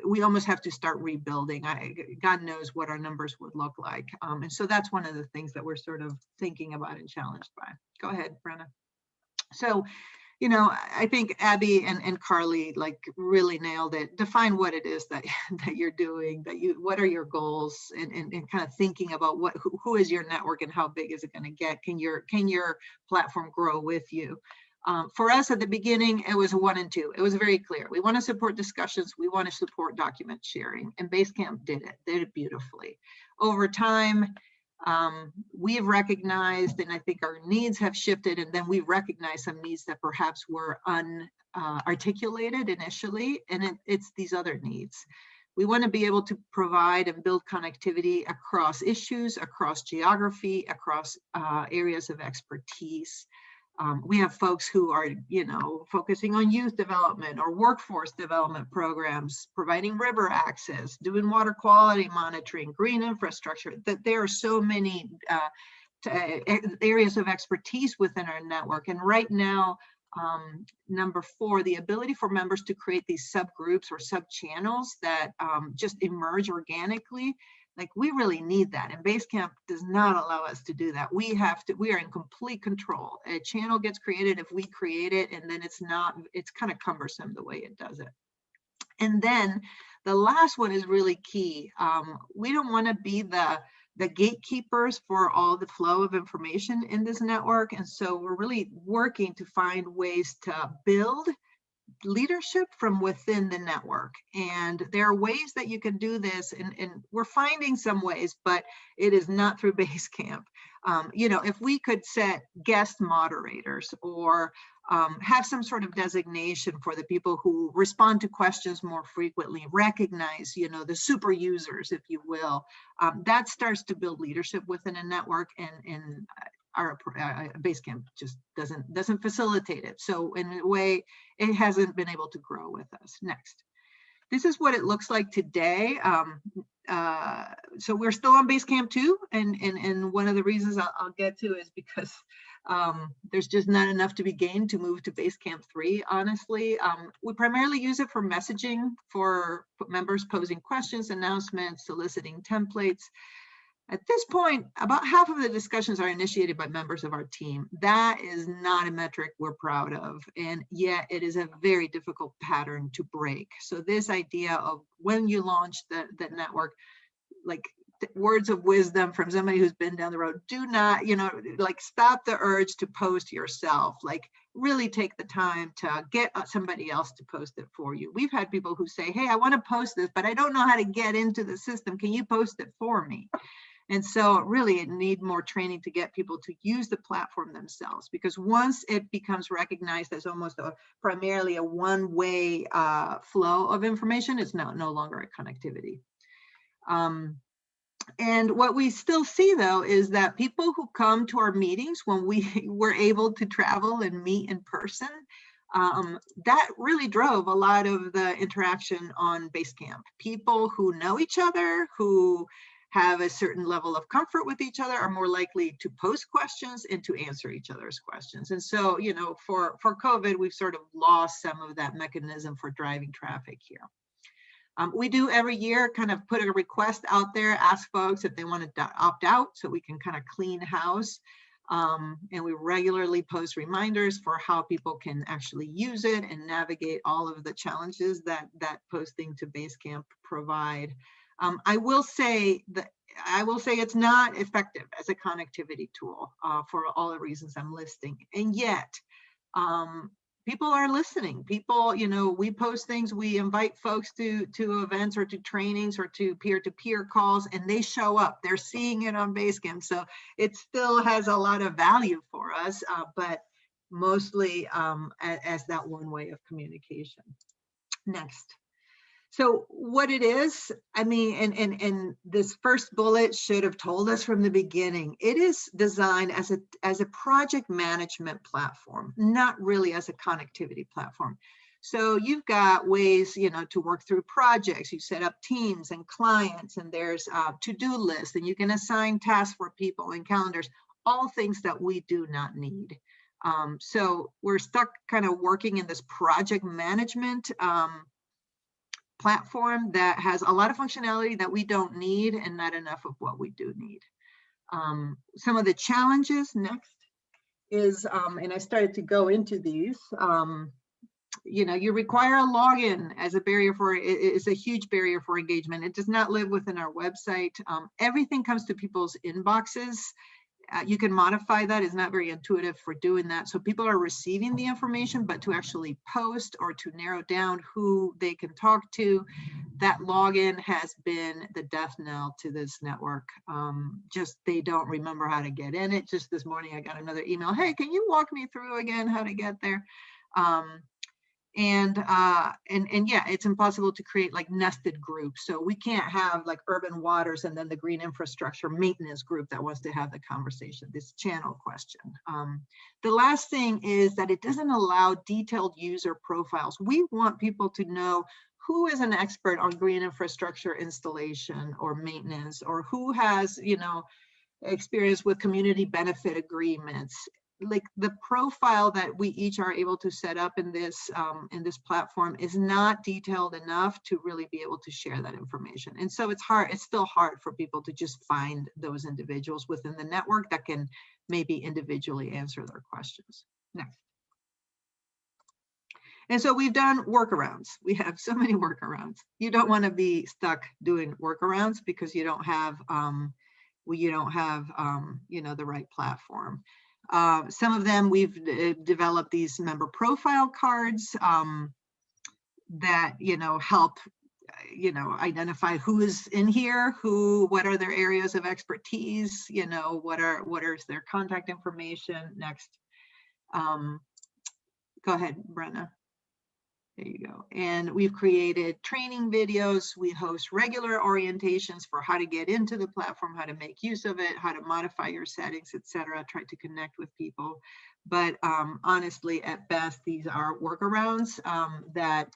Speaker 4: we almost have to start rebuilding. God knows what our numbers would look like. And so that's one of the things that we're sort of thinking about and challenged by. Go ahead, Brenna. So, I think Abby and Carly really nailed it. Define what it is that you're doing, what are your goals, and kind of thinking about who is your network and how big is it going to get? Can your platform grow with you? For us at the beginning, it was 1 and 2. It was very clear. We want to support discussions. We want to support document sharing, and BASECAMP did it beautifully. Over time, we have recognized, and I think our needs have shifted, and then we recognize some needs that perhaps were unarticulated initially, and it's these other needs. We want to be able to provide and build connectivity across issues, across geography, across areas of expertise. We have folks who are, focusing on youth development or workforce development programs, providing river access, doing water quality monitoring, green infrastructure. That there are so many areas of expertise within our network. And right now, number 4, the ability for members to create these subgroups or sub-channels that just emerge organically. We really need that, and BASECAMP does not allow us to do that. We are in complete control. A channel gets created if we create it, and then it's kind of cumbersome the way it does it. And then the last one is really key. We don't want to be the gatekeepers for all the flow of information in this network, and so we're really working to find ways to build leadership from within the network. And there are ways that you can do this, and we're finding some ways, but it is not through BASECAMP. If we could set guest moderators or have some sort of designation for the people who respond to questions more frequently, recognize, the super users, if you will, that starts to build leadership within a network, and our BASECAMP just doesn't facilitate it. So in a way, it hasn't been able to grow with us. Next. This is what it looks like today. So we're still on BASECAMP 2, and one of the reasons I'll get to is because there's just not enough to be gained to move to BASECAMP 3, honestly. We primarily use it for messaging, for members posing questions, announcements, soliciting templates. At this point, about half of the discussions are initiated by members of our team. That is not a metric we're proud of, and yet it is a very difficult pattern to break. So this idea of when you launch the network, words of wisdom from somebody who's been down the road. Do not, like, stop the urge to post yourself. Like, really take the time to get somebody else to post it for you. We've had people who say, hey, I want to post this, but I don't know how to get into the system. Can you post it for me? And so really it need more training to get people to use the platform themselves, because once it becomes recognized as almost primarily a one-way flow of information, it's no longer a connectivity. And what we still see, though, is that people who come to our meetings when we were able to travel and meet in person, that really drove a lot of the interaction on BASECAMP. People who know each other, who have a certain level of comfort with each other, are more likely to post questions and to answer each other's questions. And so, for COVID, we've sort of lost some of that mechanism for driving traffic here. We do every year kind of put a request out there, ask folks if they want to opt out so we can kind of clean house. And we regularly post reminders for how people can actually use it and navigate all of the challenges that posting to BASECAMP provide. I will say it's not effective as a connectivity tool for all the reasons I'm listing. And yet, people are listening. People, we post things, we invite folks to events or to trainings or to peer-to-peer calls, and they show up. They're seeing it on BASECAMP. So it still has a lot of value for us, but mostly as that one way of communication. Next. So what it is, I mean, and this first bullet should have told us from the beginning, it is designed as a project management platform, not really as a connectivity platform. So you've got ways, to work through projects. You set up teams and clients, and there's to-do lists, and you can assign tasks for people and calendars, all things that we do not need. So we're stuck kind of working in this project management platform that has a lot of functionality that we don't need and not enough of what we do need. Some of the challenges next is, and I started to go into these, you require a login as a barrier it's a huge barrier for engagement. It does not live within our website. Everything comes to people's inboxes. You can modify that. It's not very intuitive for doing that. So people are receiving the information, but to actually post or to narrow down who they can talk to, that login has been the death knell to this network. Just they don't remember how to get in it. Just this morning, I got another email. Hey, can you walk me through again how to get there? And yeah, it's impossible to create like nested groups. So we can't have like urban waters and then the green infrastructure maintenance group that wants to have the conversation, this channel question. The last thing is that it doesn't allow detailed user profiles. We want people to know who is an expert on green infrastructure installation or maintenance, or who has, experience with community benefit agreements. Like the profile that we each are able to set up in this platform is not detailed enough to really be able to share that information. And so it's still hard for people to just find those individuals within the network that can maybe individually answer their questions. Next. And so we've done workarounds. We have so many workarounds. You don't want to be stuck doing workarounds because you don't have the right platform. Some of them we've developed these member profile cards that help identify who is in here, what are their areas of expertise, what is their contact information. Next. Go ahead, Brenna. There you go. And we've created training videos. We host regular orientations for how to get into the platform, how to make use of it, how to modify your settings, etc. Try to connect with people. But honestly, at best, these are workarounds that,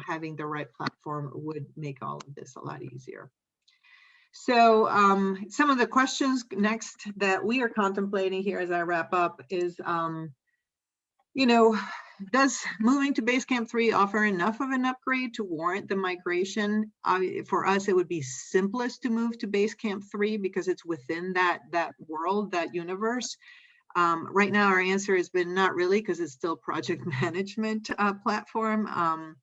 Speaker 4: having the right platform would make all of this a lot easier. So some of the questions next that we are contemplating here as I wrap up is, does moving to BASECAMP 3 offer enough of an upgrade to warrant the migration? For us, it would be simplest to move to BASECAMP 3 because it's within that world, that universe. Right now, our answer has been not really, because it's still project management platform.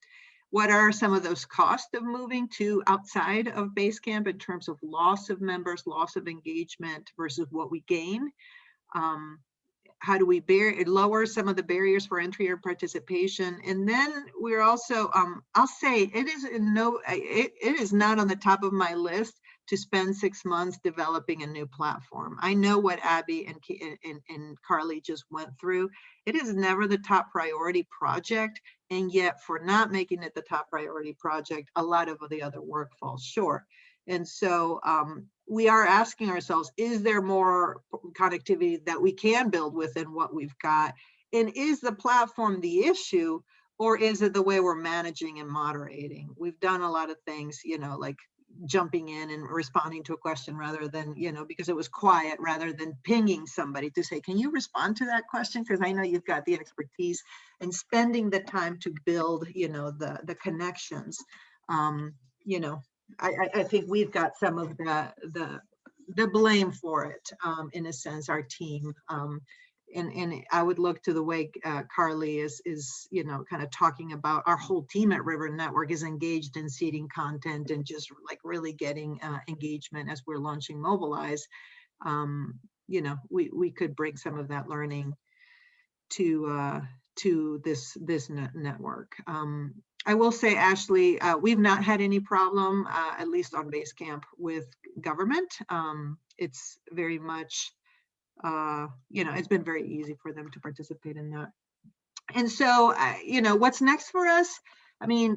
Speaker 4: what are some of those costs of moving to outside of BASECAMP in terms of loss of members, loss of engagement versus what we gain? How do we lower some of the barriers for entry or participation? And then we're also, I'll say it is not on the top of my list to spend 6 months developing a new platform. I know what Abby and Carly just went through. It is never the top priority project. And yet for not making it the top priority project, a lot of the other work falls short. And so we are asking ourselves, is there more connectivity that we can build within what we've got? And is the platform the issue, or is it the way we're managing and moderating? We've done a lot of things, you know, like jumping in and responding to a question rather than, you know, because it was quiet, rather than pinging somebody to say, can you respond to that question? Because I know you've got the expertise, and spending the time to build, you know, the connections. You know, I think we've got some of the blame for it, in a sense, our team. And I would look to the way Carly is, you know, kind of talking about our whole team at River Network is engaged in seeding content and just like really getting engagement as we're launching Mobilize. You know, we could bring some of that learning to this network. I will say, Ashley, we've not had any problem, at least on BASECAMP, with government. It's very much, you know, it's been very easy for them to participate in that. And so, you know, what's next for us? I mean,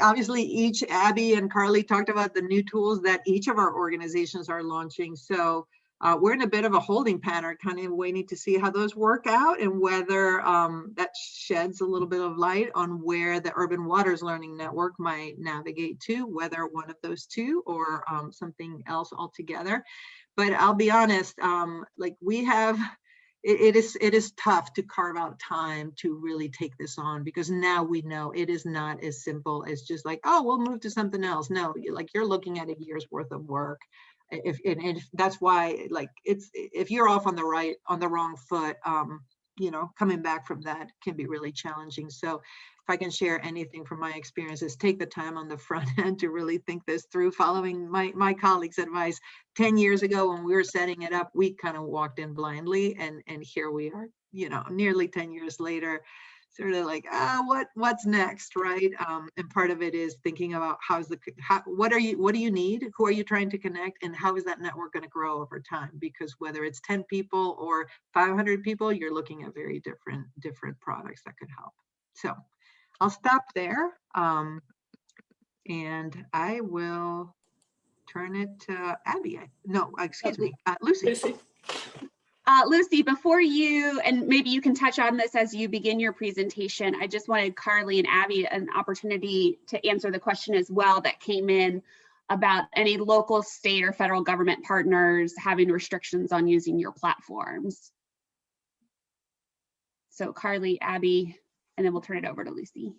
Speaker 4: obviously Abby and Carly talked about the new tools that each of our organizations are launching. So we're in a bit of a holding pattern, kind of waiting to see how those work out, and whether that sheds a little bit of light on where the Urban Waters Learning Network might navigate to, whether one of those two or something else altogether. But I'll be honest, like we have, it is tough to carve out time to really take this on, because now we know it is not as simple as just like, oh, we'll move to something else. No, like you're looking at a year's worth of work. If that's why, like, if you're off on the wrong foot, you know, coming back from that can be really challenging. So if I can share anything from my experiences, take the time on the front end to really think this through, following my colleagues' advice. 10 years ago when we were setting it up, we kind of walked in blindly, and here we are, you know, nearly 10 years later, sort of like, what's next, right? And part of it is thinking about what do you need? Who are you trying to connect? And how is that network going to grow over time? Because whether it's 10 people or 500 people, you're looking at very different products that could help. So I'll stop there. And I will turn it to Abby. No, excuse me, Lucy.
Speaker 1: Lucy, before you, and maybe you can touch on this as you begin your presentation, I just wanted Carly and Abby an opportunity to answer the question as well that came in about any local, state, or federal government partners having restrictions on using your platforms. So Carly, Abby, and then we'll turn it over to Lucy.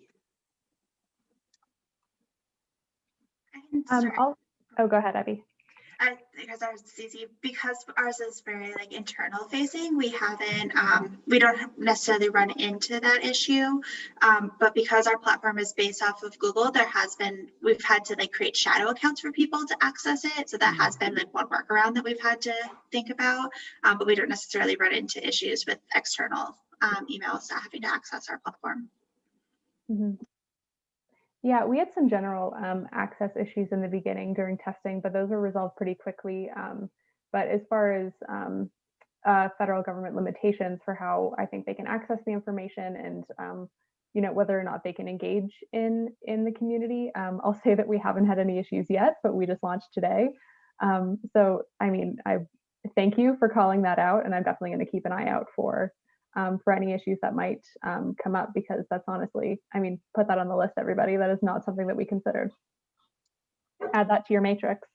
Speaker 3: Oh, go ahead, Abby.
Speaker 2: Because ours is easy, because ours is very like internal facing, we haven't we don't necessarily run into that issue, but because our platform is based off of Google, we've had to like create shadow accounts for people to access it. So that has been like one workaround that we've had to think about, but we don't necessarily run into issues with external emails having to access our platform.
Speaker 3: Mm-hmm. Yeah, we had some general access issues in the beginning during testing, but those were resolved pretty quickly. But as far as federal government limitations for how I think they can access the information and you know, whether or not they can engage in the community, I'll say that we haven't had any issues yet, but we just launched today. So I mean, I thank you for calling that out, and I'm definitely going to keep an eye out for any issues that might come up, because that's honestly, I mean, put that on the list, everybody. That is not something that we considered. Add that to your matrix.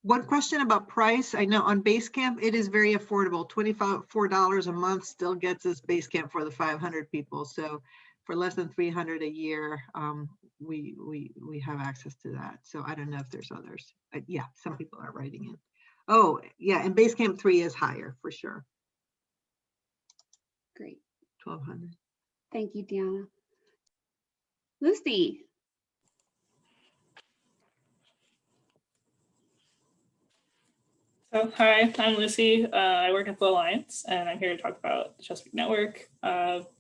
Speaker 4: One question about price. I know on BASECAMP, it is very affordable. $24 a month still gets us BASECAMP for the 500 people. So for less than $300 a year, we have access to that. So I don't know if there's others. Yeah, some people are writing in. Oh, yeah, and BASECAMP 3 is higher for sure.
Speaker 1: Great.
Speaker 4: 1,200.
Speaker 1: Thank you, Deanna. Lucy.
Speaker 5: So, hi, I'm Lucy. I work at the Alliance, and I'm here to talk about the Chesapeake Network.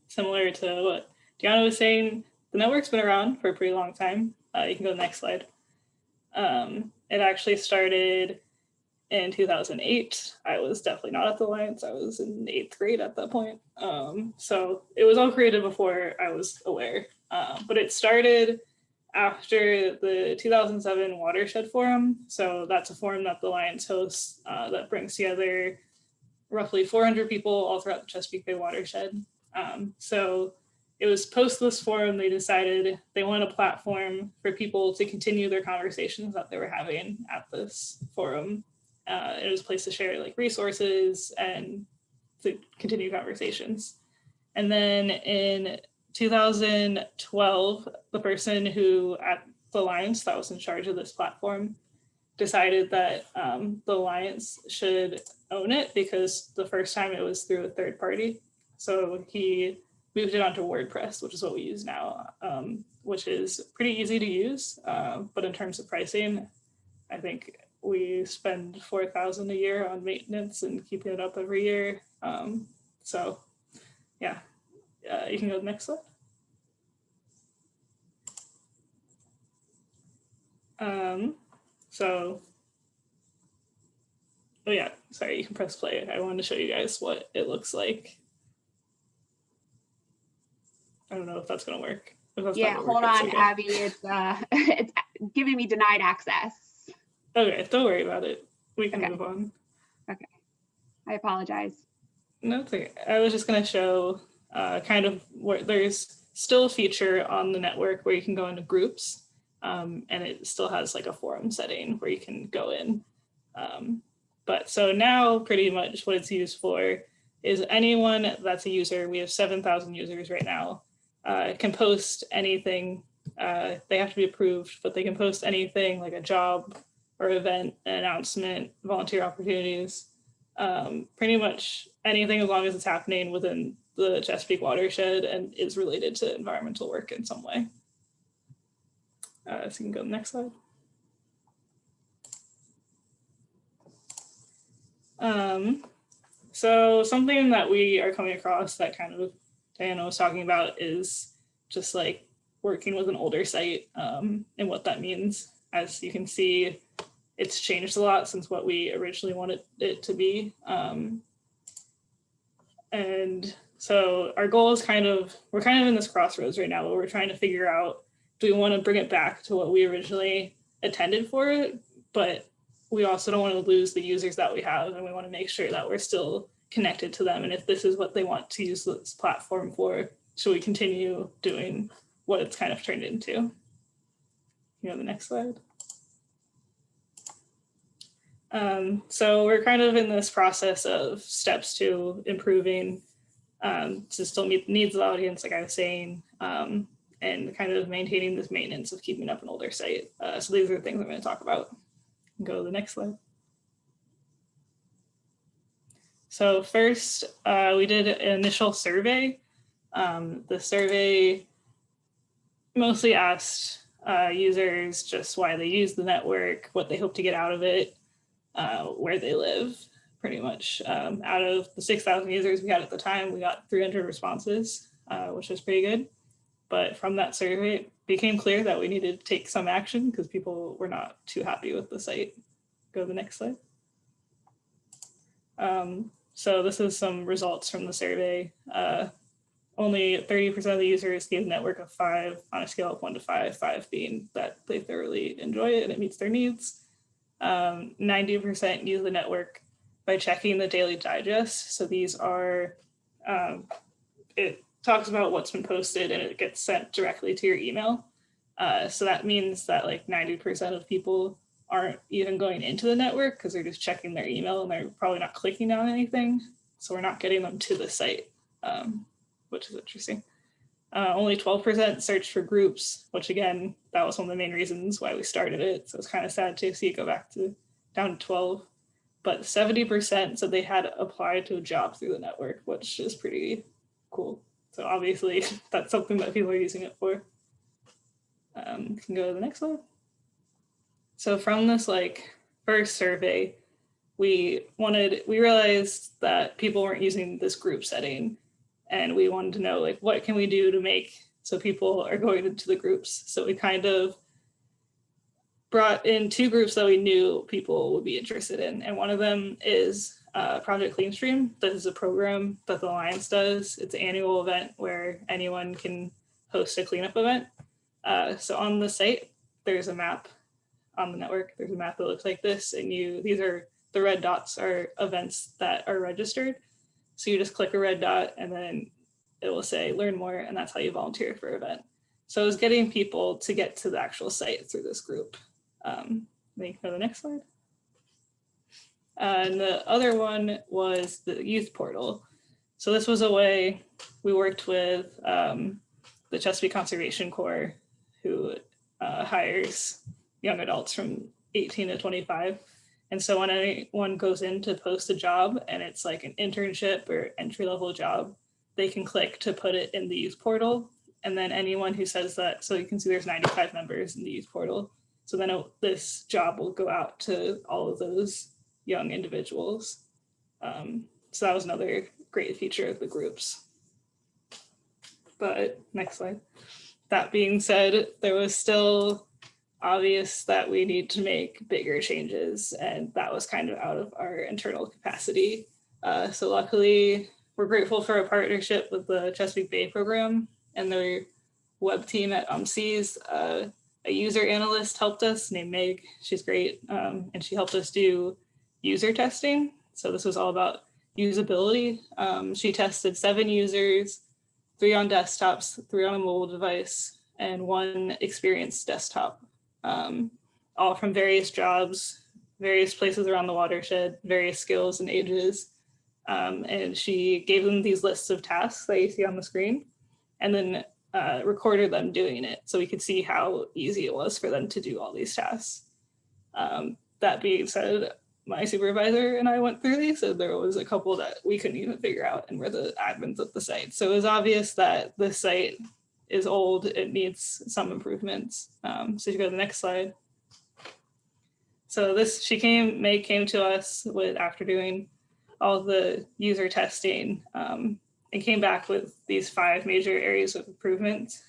Speaker 5: Similar to what Deanna was saying, the network's been around for a pretty long time. You can go to the next slide. It actually started in 2008. I was definitely not at the Alliance. I was in 8th grade at that point. So it was all created before I was aware. But it started after the 2007 Watershed Forum. So that's a forum that the Alliance hosts that brings together roughly 400 people all throughout the Chesapeake Bay watershed. So it was post this forum, they decided they wanted a platform for people to continue their conversations that they were having at this forum. It was a place to share like resources and to continue conversations. And then in 2012, the person who at the Alliance that was in charge of this platform decided that the Alliance should own it because the first time it was through a third party. So he moved it onto WordPress, which is what we use now, which is pretty easy to use. But in terms of pricing, I think we spend $4,000 a year on maintenance and keeping it up every year. So yeah. You can go to the next slide. Oh yeah, sorry, you can press play. I wanted to show you guys what it looks like. I don't know if that's gonna work.
Speaker 1: Yeah, hold on, okay. Abby, it's giving me denied access.
Speaker 5: Okay, don't worry about it. We can move on.
Speaker 1: Okay, I apologize.
Speaker 5: No, it's okay. I was just gonna show kind of where there's still a feature on the network where you can go into groups, and it still has like a forum setting where you can go in. But so now pretty much what it's used for is anyone that's a user, we have 7,000 users right now, can post anything. They have to be approved, but they can post anything like a job or event, an announcement, volunteer opportunities, pretty much anything as long as it's happening within the Chesapeake watershed and is related to environmental work in some way. So you can go to the next slide. So something that we are coming across that kind of Diana was talking about is just like working with an older site and what that means. As you can see, it's changed a lot since what we originally wanted it to be. And so our goal is we're kind of in this crossroads right now where we're trying to figure out, do we want to bring it back to what we originally intended for it? But we also don't want to lose the users that we have, and we want to make sure that we're still connected to them. And if this is what they want to use this platform for, should we continue doing what it's kind of turned into? You know, the next slide. So we're kind of in this process of steps to improving to still meet the needs of the audience, like I was saying, and kind of maintaining this maintenance of keeping up an older site. So these are the things I'm going to talk about. Go to the next slide. So first, we did an initial survey. The survey mostly asked users just why they use the network, what they hope to get out of it, where they live, pretty much. Out of the 6,000 users we had at the time, we got 300 responses, which was pretty good. But from that survey, it became clear that we needed to take some action because people were not too happy with the site. Go to the next slide. So this is some results from the survey. Only 30% of the users gave the network a 5 on a scale of 1 to 5, 5 being that they thoroughly enjoy it and it meets their needs. 90% use the network by checking the daily digest. So these are, it talks about what's been posted and it gets sent directly to your email. So that means that like 90% of people aren't even going into the network because they're just checking their email and they're probably not clicking on anything. So we're not getting them to the site, which is interesting. Only 12% searched for groups, which again, that was one of the main reasons why we started it. So it's kind of sad to see it go back to down to 12. But 70% said they had applied to a job through the network, which is pretty cool. So obviously that's something that people are using it for. You can go to the next one. So from this like first survey, we realized that people weren't using this group setting, and we wanted to know like what can we do to make so people are going into the groups. So we kind of brought in 2 groups that we knew people would be interested in, and one of them is Project Cleanstream. This is a program that the Alliance does. It's an annual event where anyone can host a cleanup event. So on the site, there's a map on the network. There's a map that looks like this, and these are the red dots are events that are registered. So you just click a red dot and then it will say learn more, and that's how you volunteer for an event. So it was getting people to get to the actual site through this group. Then you can go to the next slide. And the other one was the youth portal. So this was a way we worked with the Chesapeake Conservation Corps, who hires young adults from 18 to 25. And so when anyone goes in to post a job and it's like an internship or entry-level job, they can click to put it in the youth portal. And then anyone who says that, so you can see there's 95 members in the youth portal. So then this job will go out to all of those young individuals. So that was another great feature of the groups. But next slide. That being said, there was still obvious that we need to make bigger changes, and that was kind of out of our internal capacity. So luckily, we're grateful for a partnership with the Chesapeake Bay program and their web team at UMCs. A user analyst helped us named Meg. She's great, and she helped us do user testing. So this was all about usability. She tested 7 users, 3 on desktops, 3 on a mobile device, and 1 experienced desktop, all from various jobs, various places around the watershed, various skills and ages. And she gave them these lists of tasks that you see on the screen, and then recorded them doing it so we could see how easy it was for them to do all these tasks. That being said, my supervisor and I went through these, and there was a couple that we couldn't even figure out, and we're the admins of the site. So it was obvious that the site is old, it needs some improvements. So you go to the next slide. So May came to us after doing all the user testing, and came back with these 5 major areas of improvement.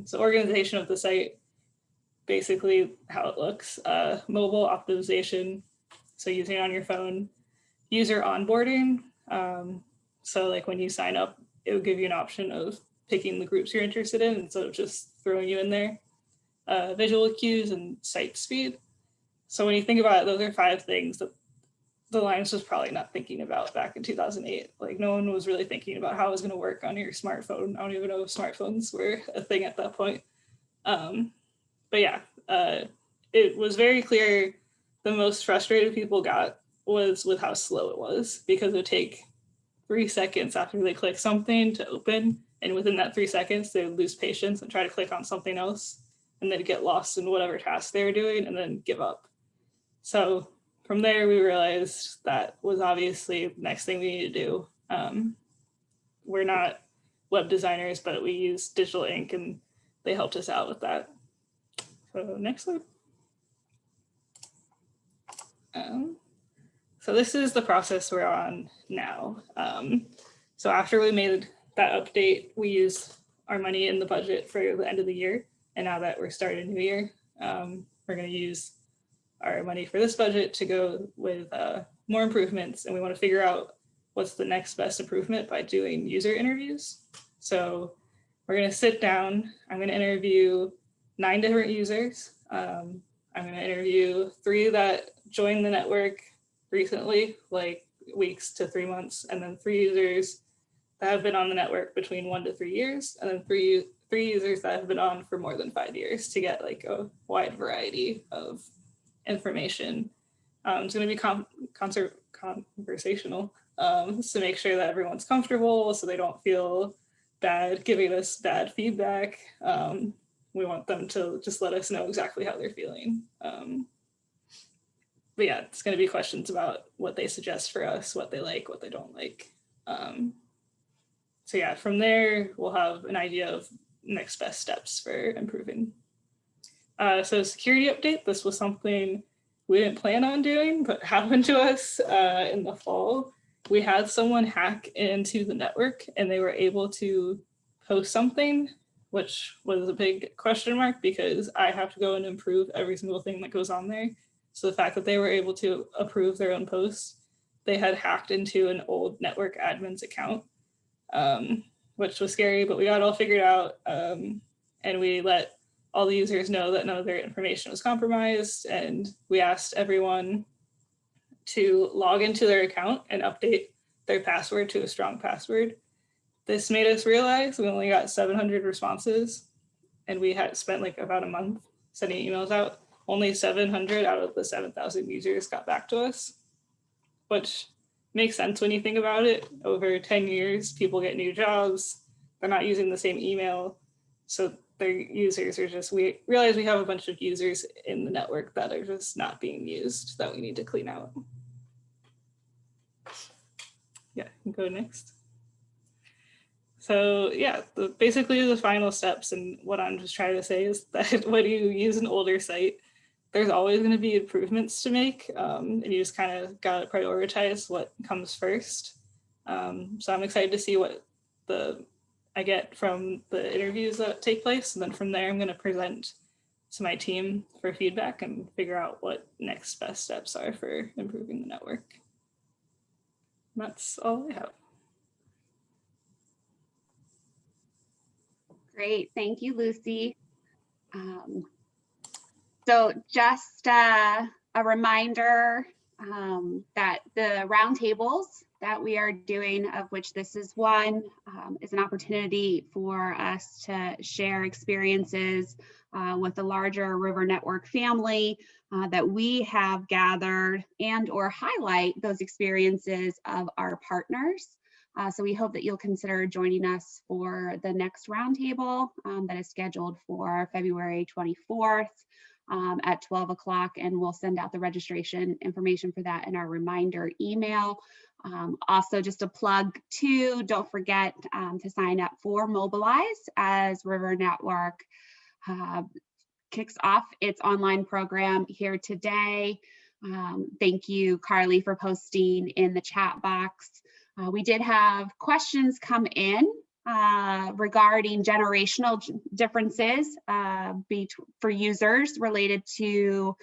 Speaker 5: So organization of the site, basically how it looks, mobile optimization, so using it on your phone, user onboarding. So like when you sign up, it will give you an option of picking the groups you're interested in instead of just throwing you in there. Visual cues and site speed. So when you think about it, those are 5 things that the Alliance was probably not thinking about back in 2008. Like no one was really thinking about how it was going to work on your smartphone. I don't even know if smartphones were a thing at that point. But yeah, it was very clear the most frustrated people got was with how slow it was, because it would take 3 seconds after they click something to open. And within that 3 seconds, they would lose patience and try to click on something else, and then get lost in whatever task they were doing and then give up. So from there, we realized that was obviously the next thing we need to do. We're not web designers, but we use digital ink, and they helped us out with that. So next slide. So this is the process we're on now. So after we made that update, we used our money in the budget for the end of the year. And now that we're starting a new year, we're going to use our money for this budget to go with more improvements. And we want to figure out what's the next best improvement by doing user interviews. So we're going to sit down. I'm going to interview 9 different users. I'm going to interview 3 that joined the network recently, like weeks to 3 months, and then 3 users that have been on the network between 1 to 3 years, and then 3 users that have been on for more than 5 years, to get like a wide variety of information. It's going to be conversational, to make sure that everyone's comfortable, so they don't feel bad giving us bad feedback. We want them to just let us know exactly how they're feeling. But yeah, it's going to be questions about what they suggest for us, what they like, what they don't like. So yeah, from there, we'll have an idea of next best steps for improving. So security update, this was something we didn't plan on doing, but happened to us in the fall. We had someone hack into the network and they were able to post something, which was a big question mark because I have to go and improve every single thing that goes on there. So the fact that they were able to approve their own posts, they had hacked into an old network admin's account, which was scary, but we got it all figured out. And we let all the users know that none of their information was compromised. And we asked everyone to log into their account and update their password to a strong password. This made us realize we only got 700 responses and we had spent like about a month sending emails out. Only 700 out of the 7,000 users got back to us, which makes sense when you think about it. Over 10 years, people get new jobs. They're not using the same email. So their users are just, we realize we have a bunch of users in the network that are just not being used that we need to clean out. Yeah, you can go next. So yeah, basically the final steps and what I'm just trying to say is that when you use an older site, there's always going to be improvements to make, and you just kind of got to prioritize what comes first. So I'm excited to see what I get from the interviews that take place, and then from there I'm going to present to my team for feedback and figure out what next best steps are for improving the network. And that's all I have.
Speaker 1: Great, thank you, Lucy. So just a reminder that the roundtables that we are doing, of which this is one, is an opportunity for us to share experiences with the larger River Network family that we have gathered, and or highlight those experiences of our partners. So we hope that you'll consider joining us for the next roundtable that is scheduled for February 24th at 12 o'clock, and we'll send out the registration information for that in our reminder email. Also, just a plug too, don't forget to sign up for Mobilize as River Network kicks off its online program here today. Thank you, Carly, for posting in the chat box. We did have questions come in regarding generational differences for users related to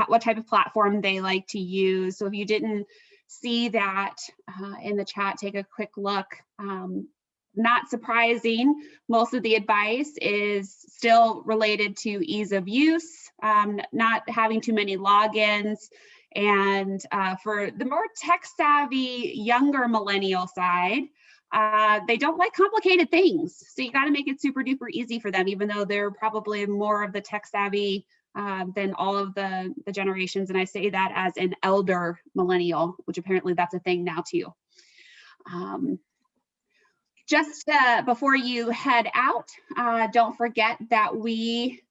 Speaker 1: what type of platform they like to use. So if you didn't see that in the chat, take a quick look. Not surprising, most of the advice is still related to ease of use, not having too many logins. And for the more tech-savvy, younger millennial side, they don't like complicated things. So you got to make it super duper easy for them, even though they're probably more of the tech-savvy than all of the generations. And I say that as an elder millennial, which apparently that's a thing now too. Just before you head out, don't forget that we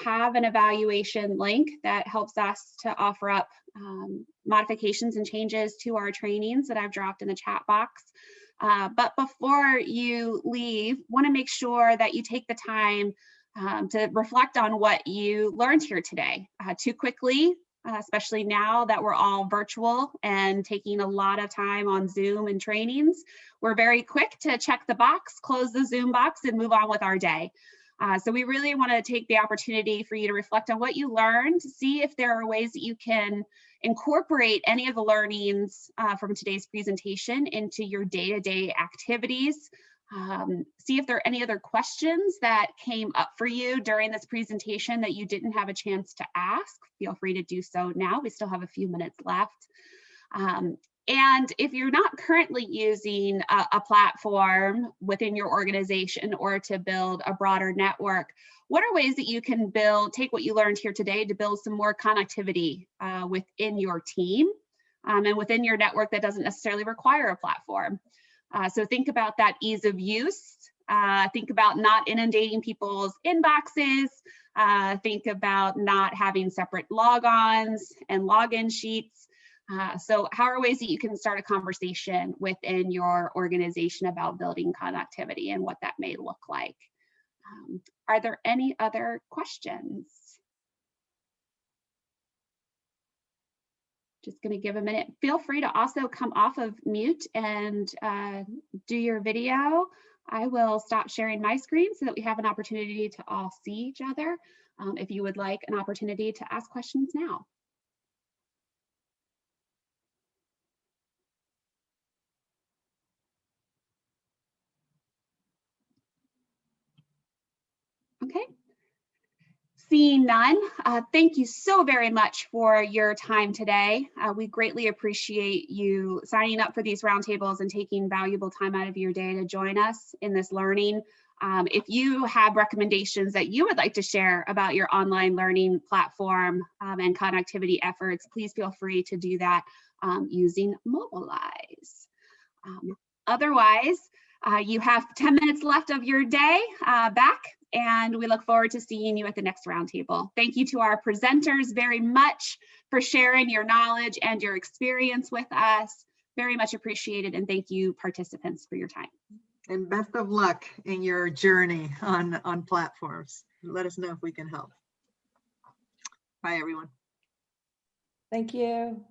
Speaker 1: have an evaluation link that helps us to offer up modifications and changes to our trainings that I've dropped in the chat box. But before you leave, want to make sure that you take the time to reflect on what you learned here today. Too quickly, especially now that we're all virtual and taking a lot of time on Zoom and trainings, we're very quick to check the box, close the Zoom box, and move on with our day. So we really want to take the opportunity for you to reflect on what you learned, see if there are ways that you can incorporate any of the learnings from today's presentation into your day-to-day activities. See if there are any other questions that came up for you during this presentation that you didn't have a chance to ask. Feel free to do so now. We still have a few minutes left. And if you're not currently using a platform within your organization or to build a broader network, what are ways that you can take what you learned here today to build some more connectivity within your team and within your network that doesn't necessarily require a platform? So think about that ease of use. Think about not inundating people's inboxes. Think about not having separate logons and login sheets. So how are ways that you can start a conversation within your organization about building connectivity and what that may look like? Are there any other questions? Just going to give a minute. Feel free to also come off of mute and do your video. I will stop sharing my screen so that we have an opportunity to all see each other. If you would like an opportunity to ask questions now. Okay. Seeing none, thank you so very much for your time today. We greatly appreciate you signing up for these roundtables and taking valuable time out of your day to join us in this learning. If you have recommendations that you would like to share about your online learning platform and connectivity efforts, please feel free to do that using Mobilize. Otherwise, you have 10 minutes left of your day back, and we look forward to seeing you at the next roundtable. Thank you to our presenters very much for sharing your knowledge and your experience with us. Very much appreciated, and thank you participants for your time.
Speaker 4: And best of luck in your journey on platforms. Let us know if we can help. Bye, everyone.
Speaker 6: Thank you.